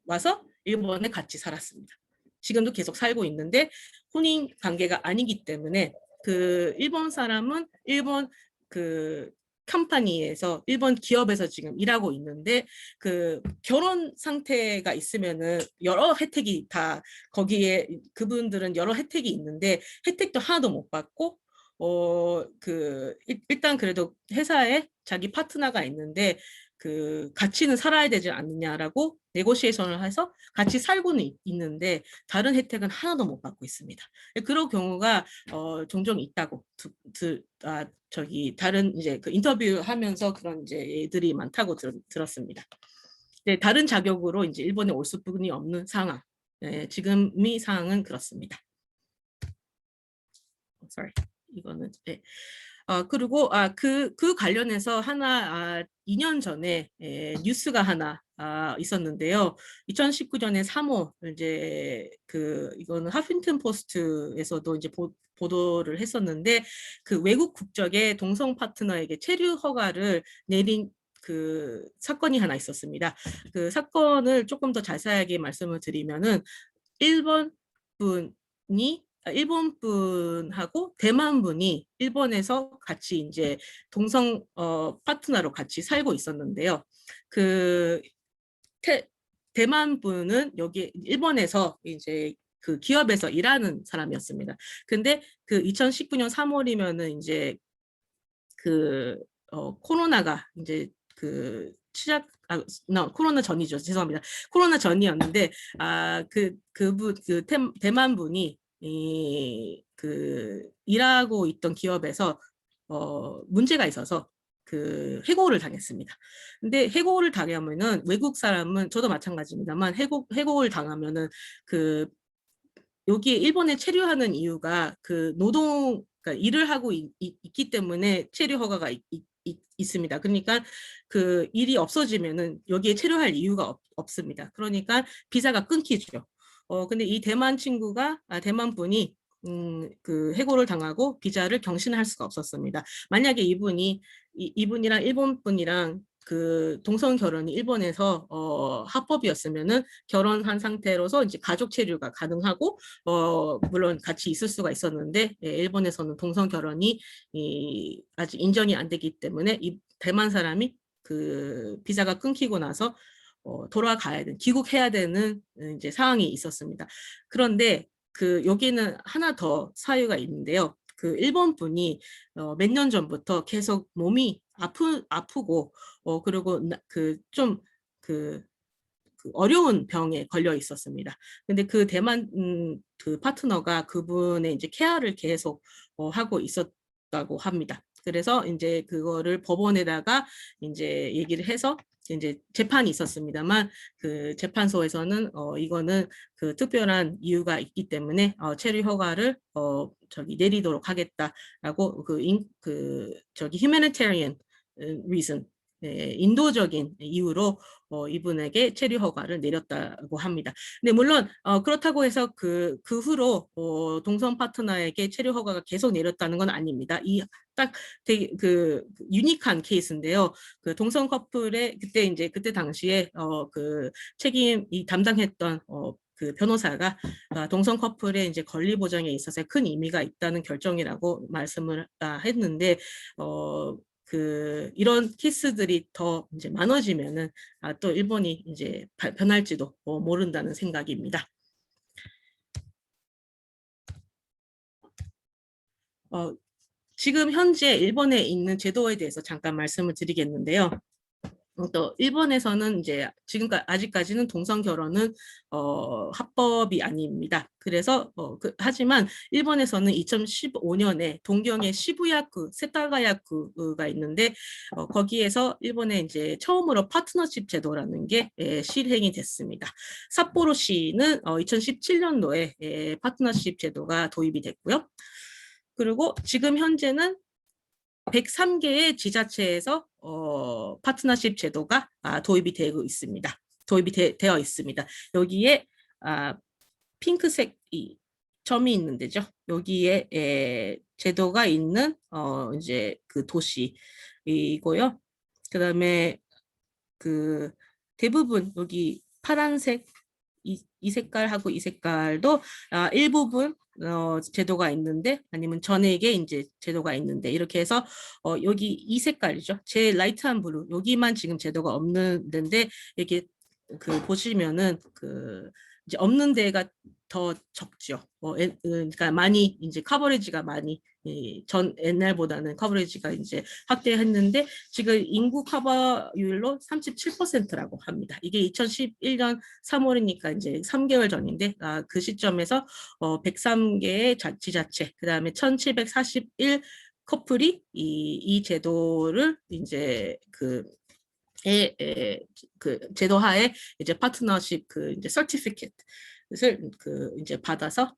와서 일본에 같이 살았습니다. 지금도 계속 살고 있는데 혼인 관계가 아니기 때문에 그 일본 사람은 일본 그 컴퍼니에서 일본 기업에서 지금 일하고 있는데 그 결혼 상태가 있으면은 여러 혜택이 다 거기에 그분들은 여러 혜택이 있는데 혜택도 하나도 못 받고 일단 그래도 회사에 자기 파트너가 있는데 그 같이는 살아야 되지 않느냐라고 네고시에이션을 해서 같이 살고는 있는데 다른 혜택은 하나도 못 받고 있습니다. 그런 경우가 종종 있다고 다른 이제 그 인터뷰하면서 그런 이제 애들이 많다고 들었습니다. 네, 다른 자격으로 이제 일본에 올 수뿐이 없는 상황. 네, 지금 이 상황은 그렇습니다. Sorry. 이거는 네. 그리고 그 관련해서 2년 전에 뉴스가 하나 있었는데요. 2019년에 3월 이제 이거는 하핑턴 포스트에서도 이제 보도를 했었는데 그 외국 국적의 동성 파트너에게 체류 허가를 내린 그 사건이 하나 있었습니다. 그 사건을 조금 더 자세하게 말씀을 드리면은 일본 분하고 대만 분이 일본에서 같이 이제 동성 파트너로 같이 살고 있었는데요. 그 대만 분은 여기 일본에서 이제 그 기업에서 일하는 사람이었습니다. 근데 그 2019년 3월이면은 이제 코로나가 이제 코로나 전이죠. 죄송합니다. 코로나 전이었는데 대만 분이 일하고 있던 기업에서 문제가 있어서 해고를 당했습니다. 근데 해고를 당하면은 외국 사람은 저도 마찬가지입니다만 해고를 당하면은 여기에 일본에 체류하는 이유가 그러니까 일을 하고 있기 때문에 체류 허가가 있습니다. 그러니까 그 일이 없어지면은 여기에 체류할 이유가 없습니다. 그러니까 비자가 끊기죠. 근데 이 대만 분이 그 해고를 당하고 비자를 경신할 수가 없었습니다. 만약에 이분이랑 일본 분이랑 그 동성 결혼이 일본에서 합법이었으면은 결혼한 상태로서 이제 가족 체류가 가능하고 물론 같이 있을 수가 있었는데 일본에서는 동성 결혼이 아직 인정이 안 되기 때문에 이 대만 사람이 그 비자가 끊기고 나서 귀국해야 되는 이제 상황이 있었습니다. 그런데 여기는 하나 더 사유가 있는데요. 그 일본 분이 몇 년 전부터 계속 몸이 아프고 그리고 어려운 병에 걸려 있었습니다. 근데 그 대만 그 파트너가 그분의 이제 케어를 계속 하고 있었다고 합니다. 그래서 이제 그거를 법원에다가 이제 얘기를 해서 이제 재판이 있었습니다만 그 재판소에서는 이거는 그 특별한 이유가 있기 때문에 체류 허가를 내리도록 하겠다라고 humanitarian reason 인도적인 이유로 이분에게 체류 허가를 내렸다고 합니다. 근데 물론 그렇다고 해서 그 후로 동성 파트너에게 체류 허가가 계속 내렸다는 건 아닙니다. 딱 되게 유니크한 케이스인데요. 그 동성 커플의 그때 당시에 책임이 담당했던 그 변호사가 동성 커플의 이제 권리 보장에 있어서 큰 의미가 있다는 결정이라고 말씀을 했는데 이런 케이스들이 더 이제 많아지면은 또 일본이 이제 변할지도 모른다는 생각입니다. 지금 현재 일본에 있는 제도에 대해서 잠깐 말씀을 드리겠는데요. 또 일본에서는 이제 지금까지 아직까지는 동성 결혼은 합법이 아닙니다. 그래서 하지만 일본에서는 2015년에 동경의 시부야쿠 세타가야쿠가 있는데 거기에서 일본에 이제 처음으로 파트너십 제도라는 게 실행이 됐습니다. 삿포로시는 2017년도에 파트너십 제도가 도입이 됐고요. 그리고 지금 현재는 103개의 지자체에서 파트너십 제도가 도입이 되고 있습니다. 되어 있습니다. 여기에 핑크색 이 점이 있는 데죠. 여기에 제도가 있는 이제 그 도시이고요. 그다음에 그 대부분 여기 파란색 이 색깔하고 이 색깔도 일부분 제도가 있는데 아니면 전액에 이제 제도가 있는데 이렇게 해서 여기 이 색깔이죠. 제일 라이트한 블루 여기만 지금 제도가 없는 데인데 이렇게 그 보시면은 그 이제 없는 데가 더 적죠. 그러니까 많이 이제 커버리지가 많이 전 옛날보다는 커버리지가 이제 확대했는데 지금 인구 커버율로 37%라고 합니다. 이게 2011년 3월이니까 이제 3개월 전인데 그 시점에서 103개의 지자체 그다음에 1741 커플이 이 제도를 이제 그 제도하에 이제 파트너십 그 이제 서티피켓을 그 이제 받아서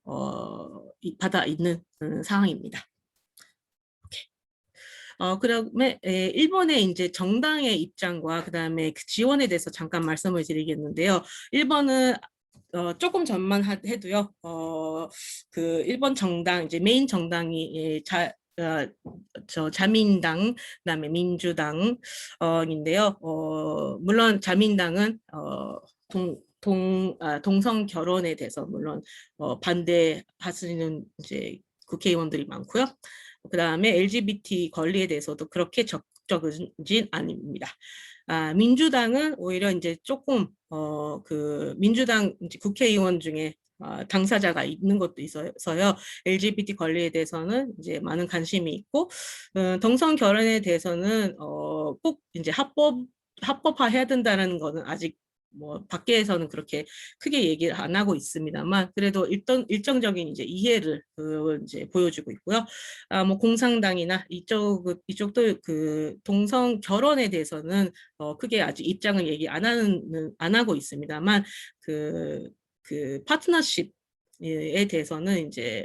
받아 있는 상황입니다. 그다음에 일본의 이제 정당의 입장과 그다음에 그 지원에 대해서 잠깐 말씀을 드리겠는데요. 일본은 조금 전만 해도요. 그 일본 정당 이제 메인 정당이 자민당 그다음에 민주당인데요. 물론 자민당은 동성 결혼에 대해서 물론 반대하시는 이제 국회의원들이 많고요. 그다음에 LGBT 권리에 대해서도 그렇게 적극적이진 아닙니다. 민주당은 오히려 이제 조금 그 민주당 이제 국회의원 중에 당사자가 있는 것도 있어서요. LGBT 권리에 대해서는 이제 많은 관심이 있고 동성 결혼에 대해서는 꼭 이제 합법화해야 된다는 거는 아직 뭐 밖에서는 그렇게 크게 얘기를 안 하고 있습니다만 그래도 일정적인 이제 이해를 이제 보여주고 있고요. 뭐 공산당이나 이쪽도 그 동성 결혼에 대해서는 크게 아직 입장을 얘기 안 하고 있습니다만 그 파트너십에 대해서는 이제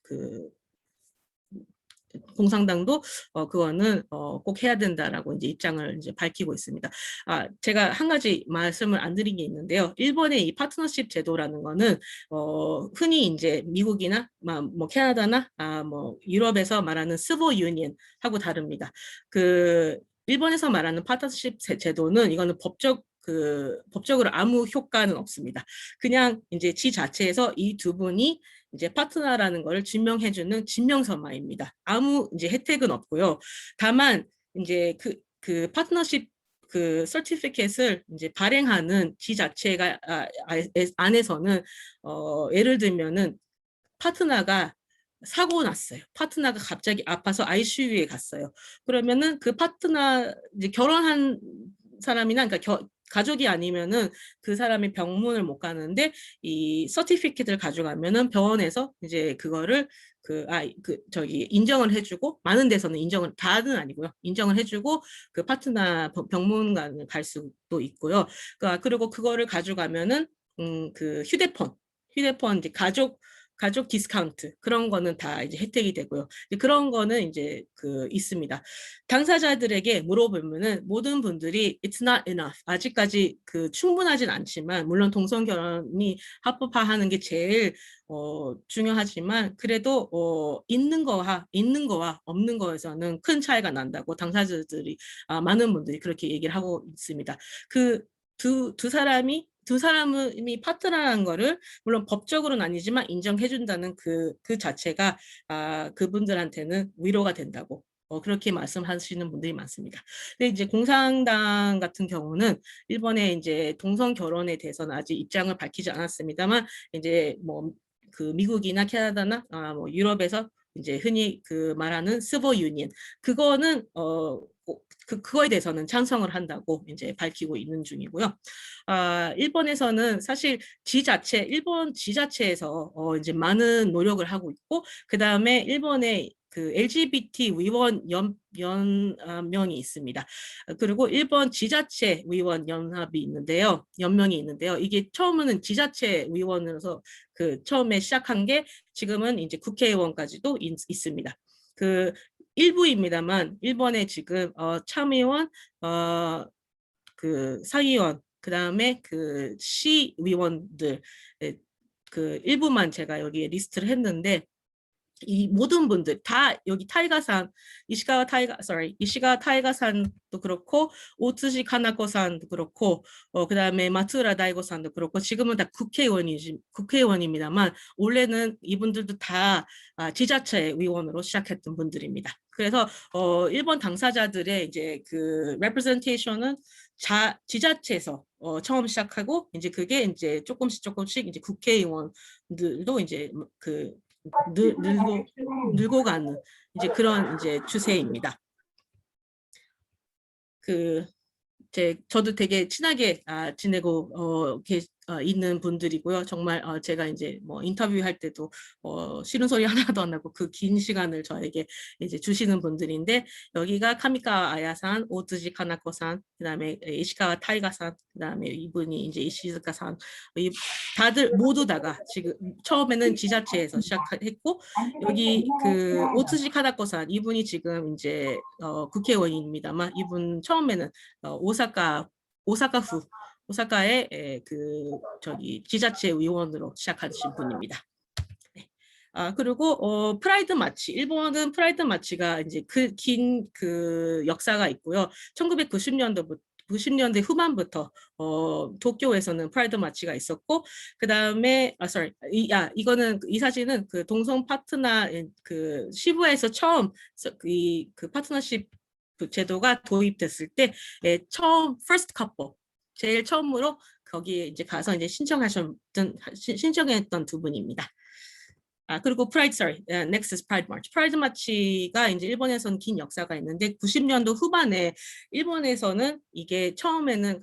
그 공산당도 그거는 꼭 해야 된다라고 이제 입장을 이제 밝히고 있습니다. 제가 한 가지 말씀을 안 드린 게 있는데요. 일본의 이 파트너십 제도라는 거는 흔히 이제 미국이나 뭐 캐나다나 뭐 유럽에서 말하는 시블 유니언하고 다릅니다. 그 일본에서 말하는 파트너십 제도는 이거는 법적으로 아무 효과는 없습니다. 그냥 이제 자체에서 이 두 분이 이제 파트너라는 것을 증명해주는 증명서만입니다. 아무 이제 혜택은 없고요. 다만 이제 그 파트너십 그 서티피켓을 이제 발행하는 자체가 안에서는 예를 들면은 파트너가 사고 났어요. 파트너가 갑자기 아파서 ICU에 갔어요. 그러면은 그 파트너 이제 결혼한 사람이나 그러니까 가족이 아니면은 그 사람이 병문을 못 가는데 이 서티피켓을 가져가면은 병원에서 이제 그거를 저기 인정을 해주고 많은 데서는 인정을 다는 아니고요. 인정을 해주고 그 파트너 병문관을 갈 수도 있고요. 그리고 그거를 가져가면은 그 휴대폰 이제 가족 디스카운트 그런 거는 다 이제 혜택이 되고요. 그런 거는 이제 그 있습니다. 당사자들에게 물어보면은 모든 분들이 it's not enough. 아직까지 그 충분하진 않지만 물론 동성 결혼이 합법화하는 게 제일 중요하지만 그래도 있는 거와 없는 거에서는 큰 차이가 난다고 당사자들이 많은 분들이 그렇게 얘기를 하고 있습니다. 그 두 사람이 파트너라는 거를 물론 법적으로는 아니지만 인정해준다는 그 자체가 그분들한테는 위로가 된다고 그렇게 말씀하시는 분들이 많습니다. 근데 이제 공산당 같은 경우는 일본의 이제 동성 결혼에 대해서는 아직 입장을 밝히지 않았습니다만 이제 뭐 그 미국이나 캐나다나 뭐 유럽에서 이제 흔히 그 말하는 시블 유니언 그거는 그거에 대해서는 찬성을 한다고 이제 밝히고 있는 중이고요. 일본에서는 사실 일본 지자체에서 이제 많은 노력을 하고 있고, 그 다음에 일본의 그 LGBT 위원 연명이 있습니다. 그리고 일본 지자체 위원 연명이 있는데요. 이게 처음에는 지자체 위원으로서 그 처음에 시작한 게 지금은 이제 국회의원까지도 있습니다. 그 일부입니다만 일본의 지금 참의원, 그 상의원, 그 다음에 그 시의원들 그 일부만 제가 여기에 리스트를 했는데, 이 모든 분들 다 여기 이시가와 타이가산도 그렇고, 오츠시 카나코산도 그렇고, 그다음에 마츠우라 다이고산도 그렇고, 지금은 다 국회의원입니다만 원래는 이분들도 다 지자체 위원으로 시작했던 분들입니다. 그래서 일본 당사자들의 이제 그 representation은 지자체에서 처음 시작하고, 이제 그게 이제 조금씩 이제 국회의원들도 이제 그 늘고 가는 이제 그런 이제 추세입니다. 저도 되게 친하게 지내고 있는 분들이고요. 정말 제가 이제 뭐 인터뷰할 때도 싫은 소리 하나도 안 나고 그 긴 시간을 저에게 이제 주시는 분들인데, 여기가 카미카와 아야산, 오츠지 카나코산, 그다음에 이시카와 타이가산, 그다음에 이분이 이제 이시즈카산, 다들 모두 다가 지금 처음에는 지자체에서 시작했고, 여기 그 오츠지 카나코산 이분이 지금 이제 국회의원입니다만, 이분 처음에는 오사카의 그 지자체 의원으로 시작하신 분입니다. 네. 그리고 프라이드 마치, 일본은 프라이드 마치가 이제 긴 그 역사가 있고요. 90년대 후반부터 도쿄에서는 프라이드 마치가 있었고, 그 다음에 이 사진은 그 동성 파트너 그 시부에서 처음 그 파트너십 제도가 도입됐을 때 처음 first couple, 제일 처음으로 거기에 이제 가서 이제 신청했던 두 분입니다. 그리고 next is Pride March. 프라이드 마치가 이제 일본에서는 긴 역사가 있는데, 90년도 후반에 일본에서는 이게 처음에는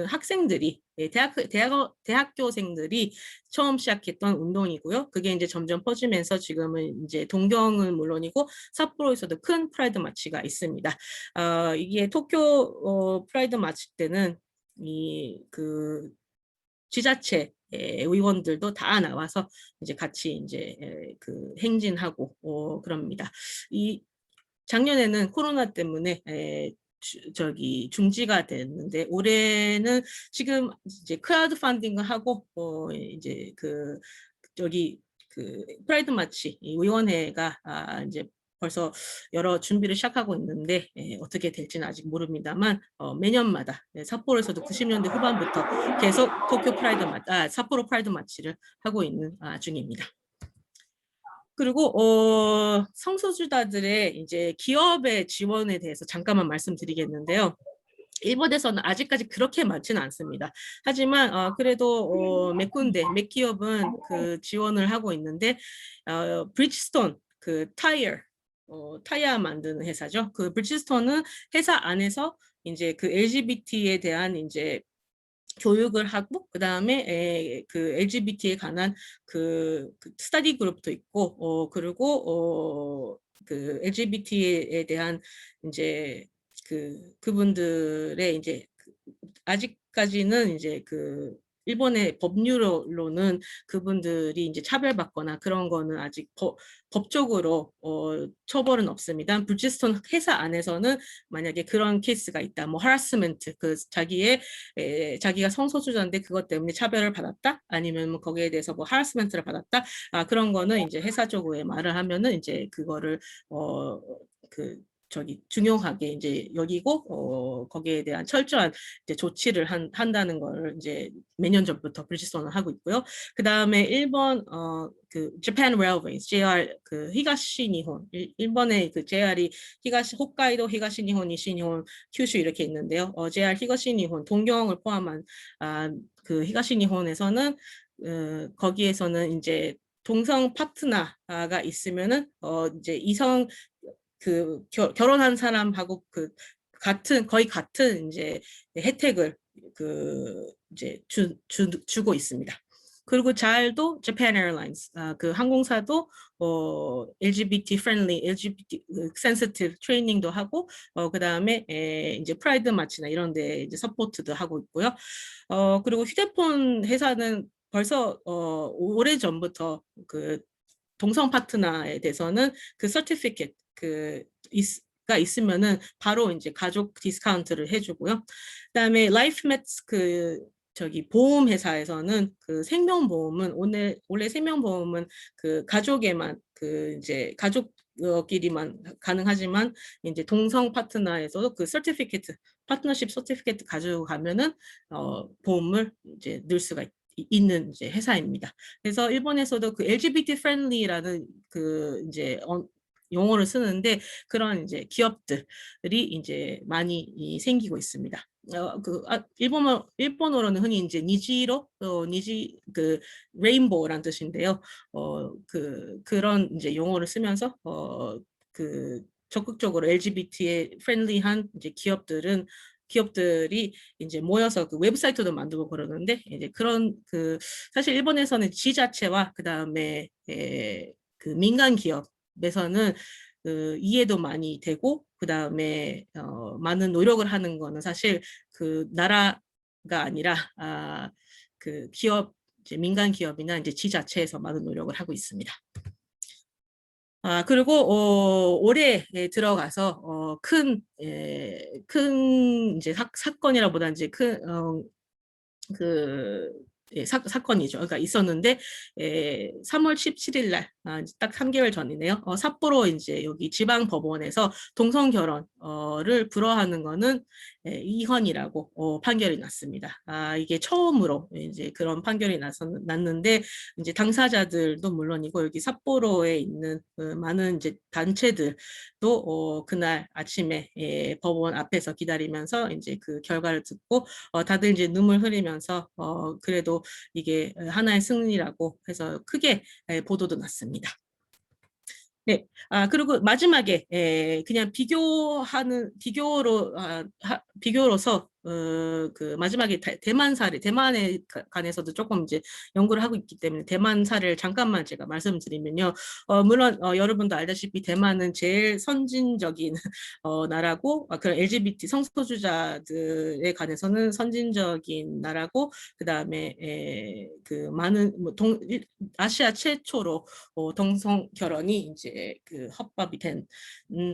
학생들이 대학교생들이 처음 시작했던 운동이고요. 그게 이제 점점 퍼지면서 지금은 이제 동경은 물론이고 삿포로에서도 큰 프라이드 마치가 있습니다. 이게 도쿄 프라이드 마치 때는 그 지자체 의원들도 다 나와서 이제 같이 이제 그 행진하고 그럽니다. 작년에는 코로나 때문에 중지가 됐는데, 올해는 지금 이제 크라우드 펀딩을 하고 이제 그 프라이드 마치 위원회가 이제 벌써 여러 준비를 시작하고 있는데, 어떻게 될지는 아직 모릅니다만 매년마다 삿포로에서도 90년대 후반부터 계속 삿포로 프라이드 마치를 하고 있는 중입니다. 그리고 성소수자들의 이제 기업의 지원에 대해서 잠깐만 말씀드리겠는데요. 일본에서는 아직까지 그렇게 많지는 않습니다. 하지만 그래도 몇 기업은 그 지원을 하고 있는데, 브리지스톤 그 타이어 만드는 회사죠. 그 브리지스톤은 회사 안에서 이제 그 LGBT에 대한 이제 교육을 하고, 그 다음에 그 LGBT에 관한 그 스터디 그룹도 있고, 그리고 그 LGBT에 대한 이제 그분들의 이제 아직까지는 이제 그 일본의 법률로는 그분들이 이제 차별받거나 그런 거는 아직 법적으로 처벌은 없습니다. 브리지스톤 회사 안에서는 만약에 그런 케이스가 있다, 뭐 하라스멘트, 자기가 성소수자인데 그것 때문에 차별을 받았다, 아니면 뭐 거기에 대해서 뭐 하라스멘트를 받았다, 그런 거는 이제 회사 쪽에 말을 하면은 이제 그거를 중요하게 이제 여기고 거기에 대한 철저한 이제 조치를 한다는 걸 이제 몇 년 전부터 브리지스톤은 하고 있고요. 그 다음에 일본 그 Japan Railways, JR 그 히가시니혼, 일본의 그 JR이 홋카이도, 히가시니혼, 이시니혼, 큐슈 이렇게 있는데요. JR 히가시니혼, 동경을 포함한 그 히가시니혼에서는 거기에서는 이제 동성 파트너가 있으면은 이제 결혼한 사람하고 거의 같은 이제 혜택을 이제 주고 있습니다. 그리고 잘도 Japan Airlines 그 항공사도 LGBT friendly, LGBT sensitive 트레이닝도 하고 그다음에 이제 프라이드 마치나 이런 데 이제 서포트도 하고 있고요. 그리고 휴대폰 회사는 벌써 오래 전부터 그 동성 파트너에 대해서는 그 서티피켓 가 있으면은 바로 이제 가족 디스카운트를 해주고요. 그다음에 라이프매트 보험 회사에서는 그 생명보험은 원래 생명보험은 그 가족에만 이제 가족끼리만 가능하지만 이제 동성 파트너에서도 그 파트너십 서티피케트 가지고 가면은 보험을 이제 넣을 수가 있는 이제 회사입니다. 그래서 일본에서도 그 LGBT friendly라는 이제 용어를 쓰는데 그런 이제 기업들이 이제 많이 생기고 있습니다. 일본어로는 흔히 이제 니지로, 레인보우란 뜻인데요. 그런 이제 용어를 쓰면서 적극적으로 LGBT에 프렌들리한 이제 기업들이 이제 모여서 그 웹사이트도 만들고 그러는데 이제 그런 사실 일본에서는 지자체와 그다음에 그 민간 기업에서는 이해도 많이 되고 그다음에 많은 노력을 하는 거는 사실 그 나라가 아니라 그 이제 민간 기업이나 이제 지자체에서 많은 노력을 하고 있습니다. 그리고 올해 들어가서 큰 이제 사건이라보다 이제 사건이죠. 그러니까 있었는데 3월 17일 날 딱 3개월 전이네요. 삿포로 이제 여기 지방 법원에서 동성 결혼을 불허하는 거는 이헌이라고 판결이 났습니다. 이게 처음으로 이제 그런 판결이 났는데 이제 당사자들도 물론이고 여기 삿포로에 있는 많은 이제 단체들도 그날 아침에 법원 앞에서 기다리면서 이제 그 결과를 듣고 다들 이제 눈물 흘리면서 그래도 이게 하나의 승리라고 해서 크게 보도도 났습니다. 네, 그리고 마지막에 그냥 비교로서 그 마지막에 대만 사례, 대만에 관해서도 조금 이제 연구를 하고 있기 때문에 대만 사례를 잠깐만 제가 말씀드리면요. 물론 여러분도 알다시피 대만은 제일 선진적인 나라고 그런 LGBT 성소수자들에 관해서는 선진적인 나라고 그다음에 그 많은 아시아 최초로 동성 결혼이 이제 그 합법이 된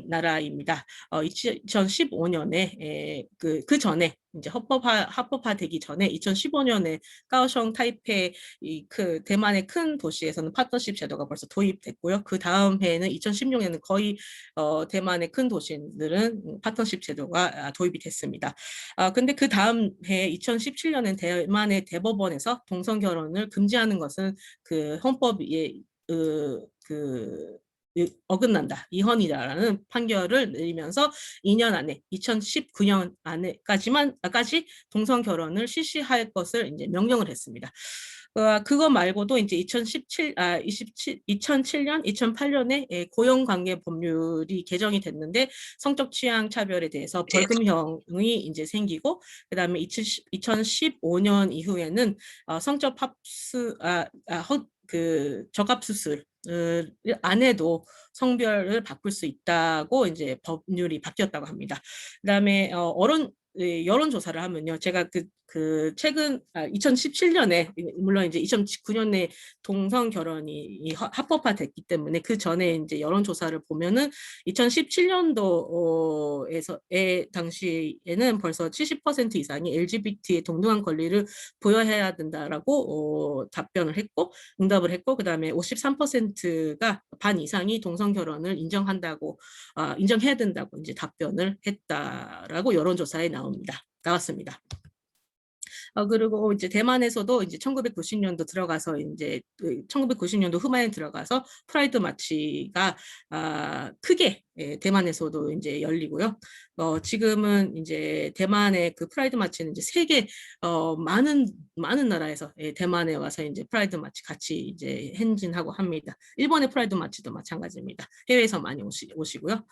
나라입니다. 2015년에 그 전에 이제 합법화되기 전에 2015년에 카오슝, 타이페이 그 대만의 큰 도시에서는 파트너십 제도가 벌써 도입됐고요. 그 다음 해에는 2016년에는 거의 대만의 큰 도시들은 파트너십 제도가 도입이 됐습니다. 근데 그 다음 해 2017년엔 대만의 대법원에서 동성 결혼을 금지하는 것은 그 헌법에 어긋난다, 이헌이다라는 판결을 내리면서 2년 안에 2019년 까지 동성 결혼을 실시할 것을 이제 명령을 했습니다. 그거 말고도 이제 2007년, 2008년에 고용관계 법률이 개정이 됐는데 성적 취향 차별에 대해서 벌금형이 이제 생기고 그다음에 2015년 이후에는 성적 적합수술 안 해도 성별을 바꿀 수 있다고 이제 법률이 바뀌었다고 합니다. 그다음에 여론조사를 하면요, 제가 최근 2017년에 물론 이제 2019년에 동성 결혼이 합법화됐기 때문에 그 전에 이제 여론조사를 보면은 2017년도에서의 당시에는 벌써 70% 이상이 LGBT의 동등한 권리를 부여해야 된다라고 응답을 했고 그다음에 53%가 반 이상이 동성 결혼을 인정해야 된다고 이제 답변을 했다라고 여론조사에 나왔습니다. 그리고 이제 대만에서도 이제 1990년도 들어가서 이제 1990년도 후반에 들어가서 프라이드 마치가 크게 대만에서도 이제 열리고요. 지금은 이제 대만의 그 프라이드 마치는 이제 세계 많은 나라에서 대만에 와서 이제 프라이드 마치 같이 이제 행진하고 합니다. 일본의 프라이드 마치도 마찬가지입니다. 해외에서 많이 오시고요.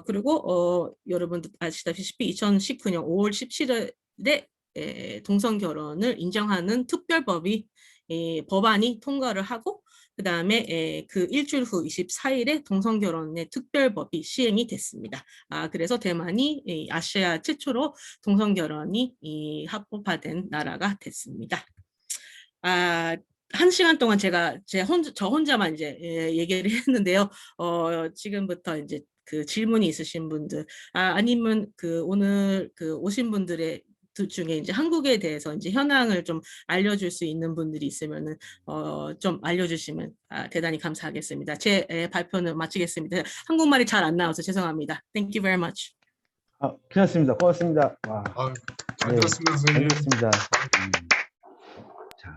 그리고 여러분들 아시다시피 2019년 5월 17일에 동성 결혼을 인정하는 특별법이 법안이 통과를 하고 그 다음에 그 일주일 후 24일에 동성 결혼의 특별법이 시행이 됐습니다. 그래서 대만이 아시아 최초로 동성 결혼이 합법화된 나라가 됐습니다. 1시간 동안 저 혼자만 이제 얘기를 했는데요. 지금부터 이제 그 질문이 있으신 분들, 아니면 그 오늘 그 오신 분들의 중에 이제 한국에 대해서 이제 현황을 좀 알려줄 수 있는 분들이 있으면은 좀 알려주시면 대단히 감사하겠습니다. 제 발표는 마치겠습니다. 한국말이 잘 안 나와서 죄송합니다. Thank you very much. 괜찮습니다. 고맙습니다. 와. 잘 들었습니다, 선생님. 잘 들었습니다. 자,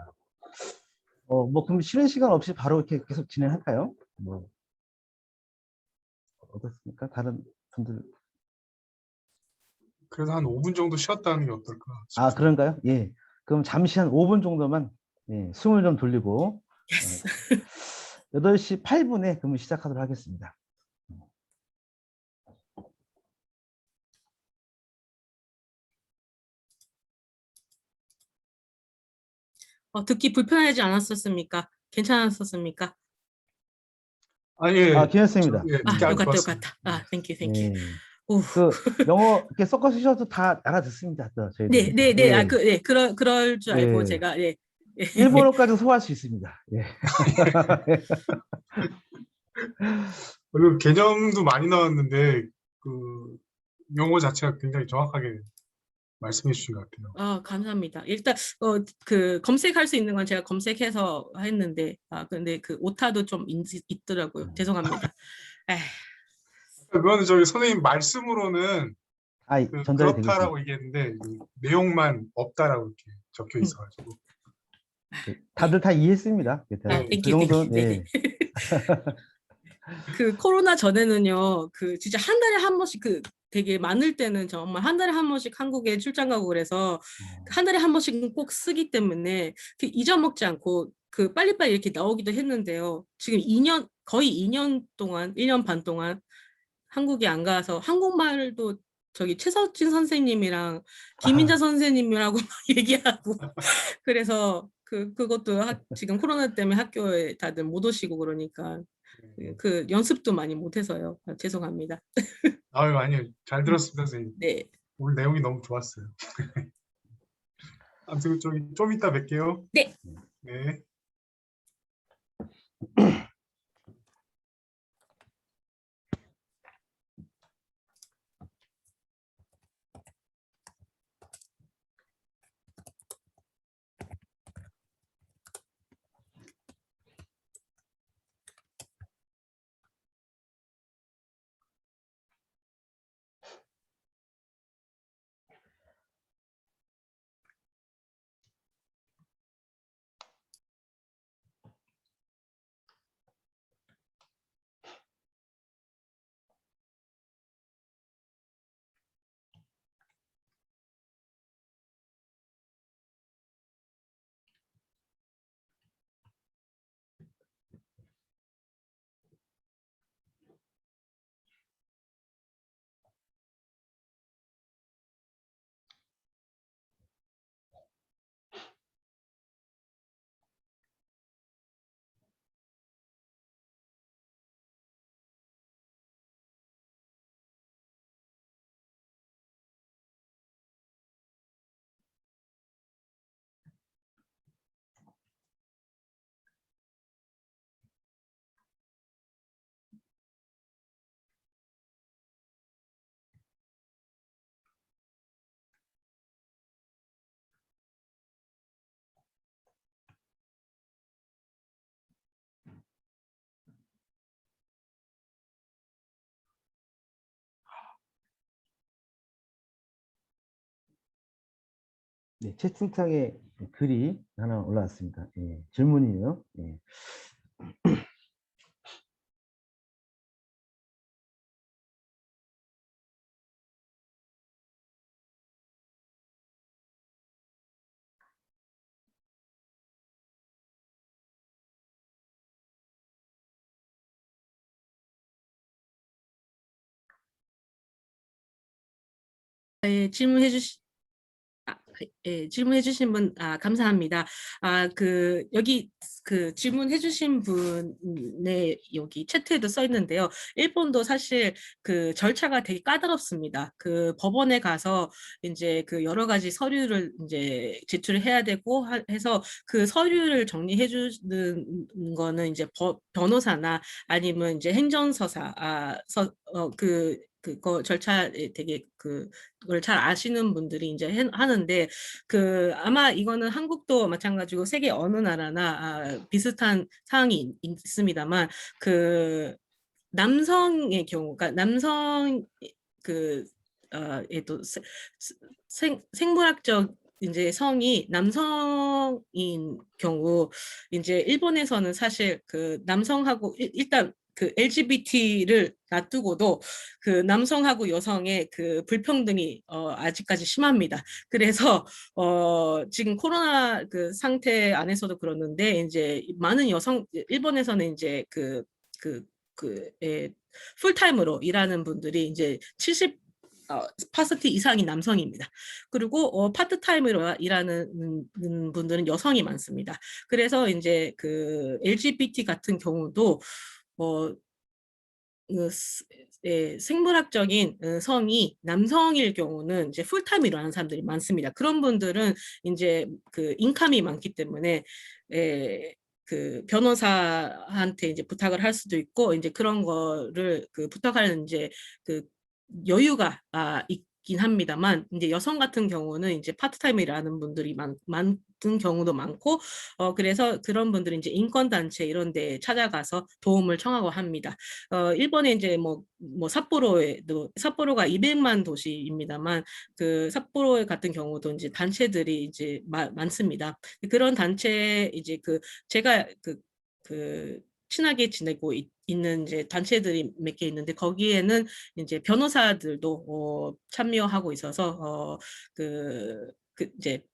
뭐 그럼 쉬는 시간 없이 바로 이렇게 계속 진행할까요? 뭐 어떻습니까? 다른 분들. 그래서 한 5분 정도 쉬었다는 게 어떨까 싶습니다. 그런가요? 예. 그럼 잠시 한 5분 정도만 숨을 좀 돌리고 Yes. 8시 8분에 그러면 시작하도록 하겠습니다. 듣기 불편하지 않았었습니까? 괜찮았었습니까? 예. 괜찮습니다. 듣기 아주 좋았습니다. 똑같다. Thank you. 예. 그 영어 이렇게 섞어 쓰셔도 다 알아듣습니다. 저희들. 네. 그럴 줄 알고 제가 일본어까지 소화할 수 있습니다. 예. 그리고 개념도 많이 나왔는데 그 용어 자체가 굉장히 정확하게 말씀해 주신 것 같아요. 감사합니다. 일단 그 검색할 수 있는 건 제가 검색해서 했는데 근데 그 오타도 좀 있더라고요. 죄송합니다. 그거는 저기 선생님 말씀으로는 전달이 그렇다라고 되겠습니다. 얘기했는데 내용만 없다라고 이렇게 적혀 있어가지고 다들 다 이해했습니다. Thank 그 you. 정도는 네. 그 코로나 전에는요, 그 진짜 한 달에 한 번씩 되게 많을 때는 정말 한 달에 한 번씩 한국에 출장 가고 그래서 한 달에 한 번씩은 꼭 쓰기 때문에 잊어먹지 않고 그 빨리빨리 이렇게 나오기도 했는데요. 지금 거의 2년 동안, 1년 반 동안 한국에 안 가서 한국말도 저기 최서진 선생님이랑 김인자 선생님이라고 막 얘기하고 그래서 그것도 지금 코로나 때문에 학교에 다들 못 오시고 그러니까 그 연습도 많이 못해서요. 죄송합니다. 아니요. 잘 들었습니다, 선생님. 네. 오늘 내용이 너무 좋았어요. 아무튼 좀 이따 뵐게요. 네. 네. 네, 채팅창에 글이 하나 올라왔습니다. 예, 질문이에요. 예. 네, 질문해 주신 분, 감사합니다. 여기 질문해 주신 분의 여기 채트에도 써 있는데요. 일본도 사실 그 절차가 되게 까다롭습니다. 그 법원에 가서 이제 그 여러 가지 서류를 이제 제출을 해야 되고 해서 그 서류를 정리해 주는 거는 이제 변호사나 아니면 이제 행정서사, 그거 절차에 되게 그걸 잘 아시는 분들이 이제 하는데 아마 이거는 한국도 마찬가지고 세계 어느 나라나 비슷한 사항이 있습니다만 남성의 경우, 그러니까 남성 또 생물학적 이제 성이 남성인 경우 이제 일본에서는 사실 남성하고 일단 LGBT를 놔두고도 남성하고 여성의 불평등이 아직까지 심합니다. 그래서 지금 코로나 상태 안에서도 그러는데 이제 많은 일본에서는 이제 풀타임으로 일하는 분들이 이제 70% 이상이 남성입니다. 그리고 파트타임으로 일하는 분들은 여성이 많습니다. 그래서 이제 LGBT 같은 경우도 생물학적인 성이 남성일 경우는 이제 풀타임으로 일하는 사람들이 많습니다. 그런 분들은 이제 인컴이 많기 때문에 변호사한테 이제 부탁을 할 수도 있고 이제 그런 거를 부탁하는 이제 여유가 있긴 합니다만 이제 여성 같은 경우는 이제 파트타임을 일하는 분들이 많은 경우도 많고 그래서 그런 분들이 이제 인권단체 이런 데 찾아가서 도움을 청하고 합니다. 일본에 이제 삿포로가 200만 도시입니다만 삿포로 같은 경우도 이제 단체들이 이제 많습니다. 그런 단체 이제 제가 친하게 지내고 있는 이제 단체들이 몇 개 있는데 거기에는 이제 변호사들도 참여하고 있어서 이제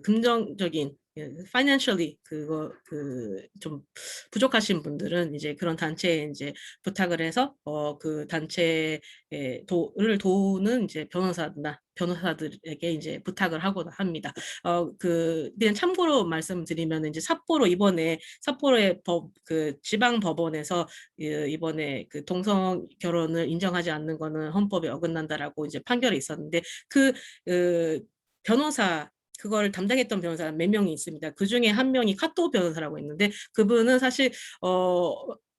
금전적인 financially 좀 부족하신 분들은 이제 그런 단체에 이제 부탁을 해서 그 단체에 도우는 이제 변호사들에게 이제 부탁을 하곤 합니다. 그냥 참고로 말씀드리면 이제 이번에 삿포로의 지방 법원에서 이번에 동성 결혼을 인정하지 않는 거는 헌법에 어긋난다라고 이제 판결이 있었는데 변호사 그걸 담당했던 변호사가 몇 명이 있습니다. 그 중에 한 명이 카토 변호사라고 있는데 그분은 사실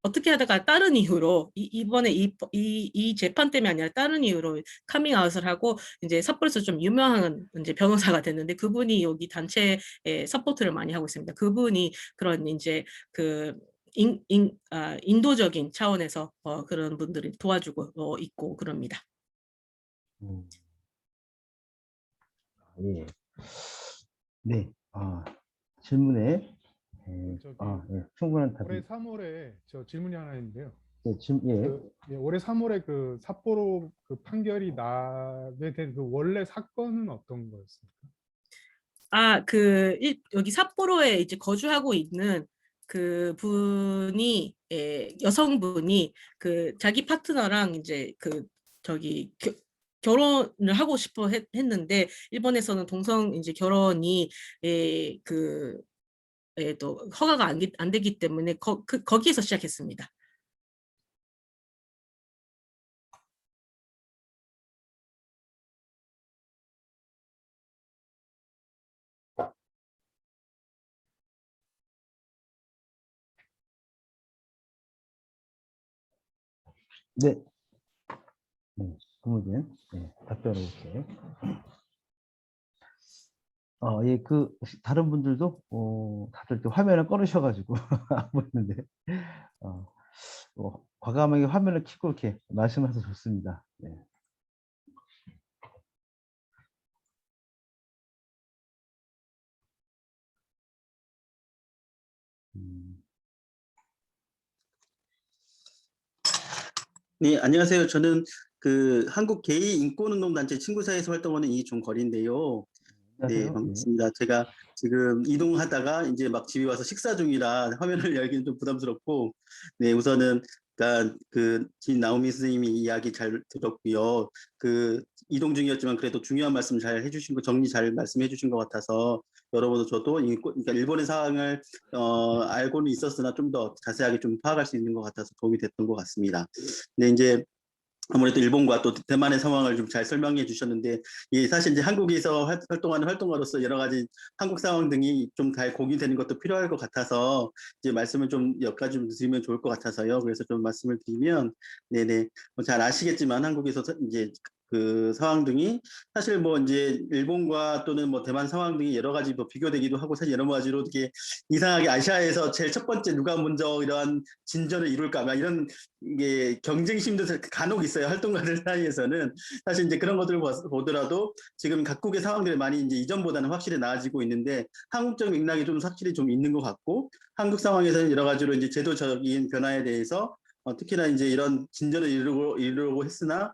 어떻게 하다가 다른 이유로 이번에 이 재판 때문에 아니라 다른 이유로 카밍아웃을 하고 이제 삿포로에서 좀 유명한 이제 변호사가 됐는데 그분이 여기 단체에 서포트를 많이 하고 있습니다. 그분이 그런 이제 인도적인 차원에서 그런 분들이 도와주고 있고 그럽니다. 예. 네, 질문에 충분한 답이. 올해 3월에 저 질문이 하나 있는데요. 예. 올해 3월에 삿포로 판결이 나게 된 원래 사건은 어떤 거였습니까? 여기 삿포로에 이제 거주하고 있는 분이 여성분이 자기 파트너랑 이제 결혼을 하고 싶어 했는데 일본에서는 동성 이제 결혼이 또 허가가 안 되기 때문에 거기에서 시작했습니다. 네. 그러면 답변을 볼게요. 예, 다른 분들도 다들 화면을 꺼놓으셔가지고 안 보이는데 과감하게 화면을 켜고 이렇게 말씀하셔서 좋습니다. 네. 네, 안녕하세요. 저는 그 한국 게이 인권운동단체 친구사에서 활동하는 이종걸인데요. 네, 안녕하세요. 반갑습니다. 제가 지금 이동하다가 이제 막 집에 와서 식사 중이라 화면을 열기는 좀 부담스럽고, 네, 우선은 그러니까 그 진나오미 선생님이 이야기 잘 들었고요. 그 이동 중이었지만 그래도 중요한 말씀 잘 해주신 거 정리 잘 말씀해 주신 것 같아서 여러분도 저도 그러니까 일본의 상황을 알고는 있었으나 좀 더 자세하게 좀 파악할 수 있는 것 같아서 도움이 됐던 것 같습니다. 근데 이제 아무래도 일본과 또 대만의 상황을 좀 잘 설명해 주셨는데, 이 사실 이제 한국에서 활동하는 활동가로서 여러 가지 한국 상황 등이 좀 잘 공유되는 것도 필요할 것 같아서 이제 말씀을 좀 몇 가지 좀 드리면 좋을 것 같아서요. 그래서 좀 말씀을 드리면, 네네, 잘 아시겠지만 한국에서 이제 그 상황 등이 사실 뭐 이제 일본과 또는 뭐 대만 상황 등이 여러 가지 뭐 비교되기도 하고 사실 여러 가지로 이렇게 이상하게 아시아에서 제일 첫 번째 누가 먼저 이러한 진전을 이룰까 막 이런 이게 경쟁심도 간혹 있어요. 활동가들 사이에서는. 사실 이제 그런 것들을 보더라도 지금 각국의 상황들이 많이 이제 이전보다는 확실히 나아지고 있는데 한국적 맥락이 좀 확실히 좀 있는 것 같고 한국 상황에서는 여러 가지로 이제 제도적인 변화에 대해서 특히나 이제 이런 진전을 이루려고 했으나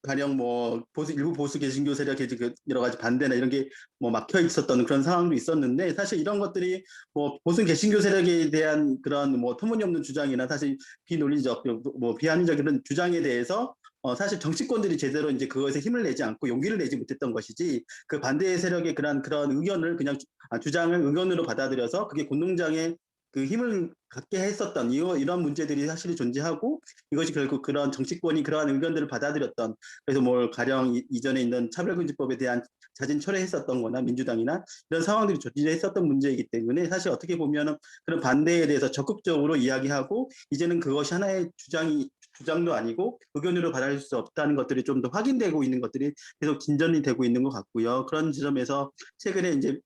가령 뭐 일부 보수 개신교 세력의 여러 가지 반대나 이런 게 뭐 막혀 있었던 그런 상황도 있었는데 사실 이런 것들이 뭐 보수 개신교 세력에 대한 그런 뭐 터무니없는 주장이나 사실 비논리적 뭐 비합리적 이런 주장에 대해서 사실 정치권들이 제대로 이제 그것에 힘을 내지 않고 용기를 내지 못했던 것이지 그 반대 세력의 그런 의견을 그냥 주장을 의견으로 받아들여서 그게 공동장의 그 힘을 갖게 했었던 이런 문제들이 사실이 존재하고 이것이 결국 그런 정치권이 그러한 의견들을 받아들였던 그래서 뭐 가령 이전에 있는 차별금지법에 대한 자진 철회했었던 거나 민주당이나 이런 상황들이 존재했었던 문제이기 때문에 사실 어떻게 보면은 그런 반대에 대해서 적극적으로 이야기하고 이제는 그것이 하나의 주장도 아니고 의견으로 받아들일 수 없다는 것들이 좀 더 확인되고 있는 것들이 계속 진전이 되고 있는 것 같고요. 그런 지점에서 최근에 이제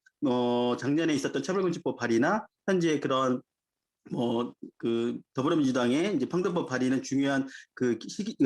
작년에 있었던 차별금지법 발의나 현재 그런 그 더불어민주당의 이제 평등법 발의는 중요한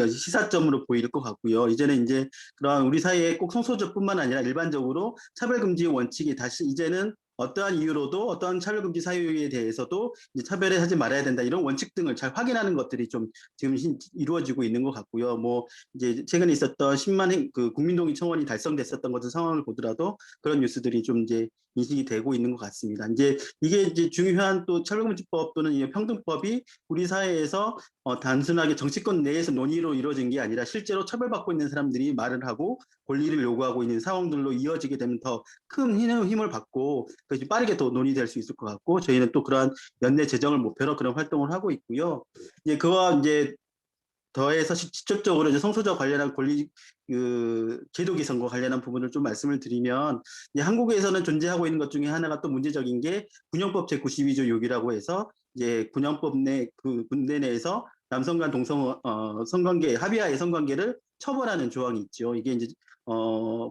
시사점으로 보일 것 같고요. 이제는 이제 그런 우리 사회에 꼭 성소수자뿐만 아니라 일반적으로 차별금지 원칙이 다시 이제는 어떠한 이유로도 어떠한 차별금지 사유에 대해서도 이제 차별을 하지 말아야 된다 이런 원칙 등을 잘 확인하는 것들이 좀 지금 이루어지고 있는 것 같고요. 뭐 이제 최근에 있었던 10만 그 국민동의 청원이 달성됐었던 것들 상황을 보더라도 그런 뉴스들이 좀 이제 인식이 되고 있는 것 같습니다. 이제 이게 이제 중요한 또 차별금지법 또는 평등법이 우리 사회에서 단순하게 정치권 내에서 논의로 이루어진 게 아니라 실제로 처벌받고 있는 사람들이 말을 하고 권리를 요구하고 있는 상황들로 이어지게 되면 더 큰 힘을 받고 그것이 빠르게 더 논의될 수 있을 것 같고 저희는 또 그러한 연내 재정을 목표로 그런 활동을 하고 있고요. 이제 그와 이제 더해서 직접적으로 이제 성소수자 관련한 권리 제도 개선과 관련한 부분을 좀 말씀을 드리면 이제 한국에서는 존재하고 있는 것 중에 하나가 또 문제적인 게 군형법 제92조 6이라고 해서 이제 군형법 내 그 군대 내에서 남성 간 동성 성관계 합의하에 성관계를 처벌하는 조항이 있죠. 이게 이제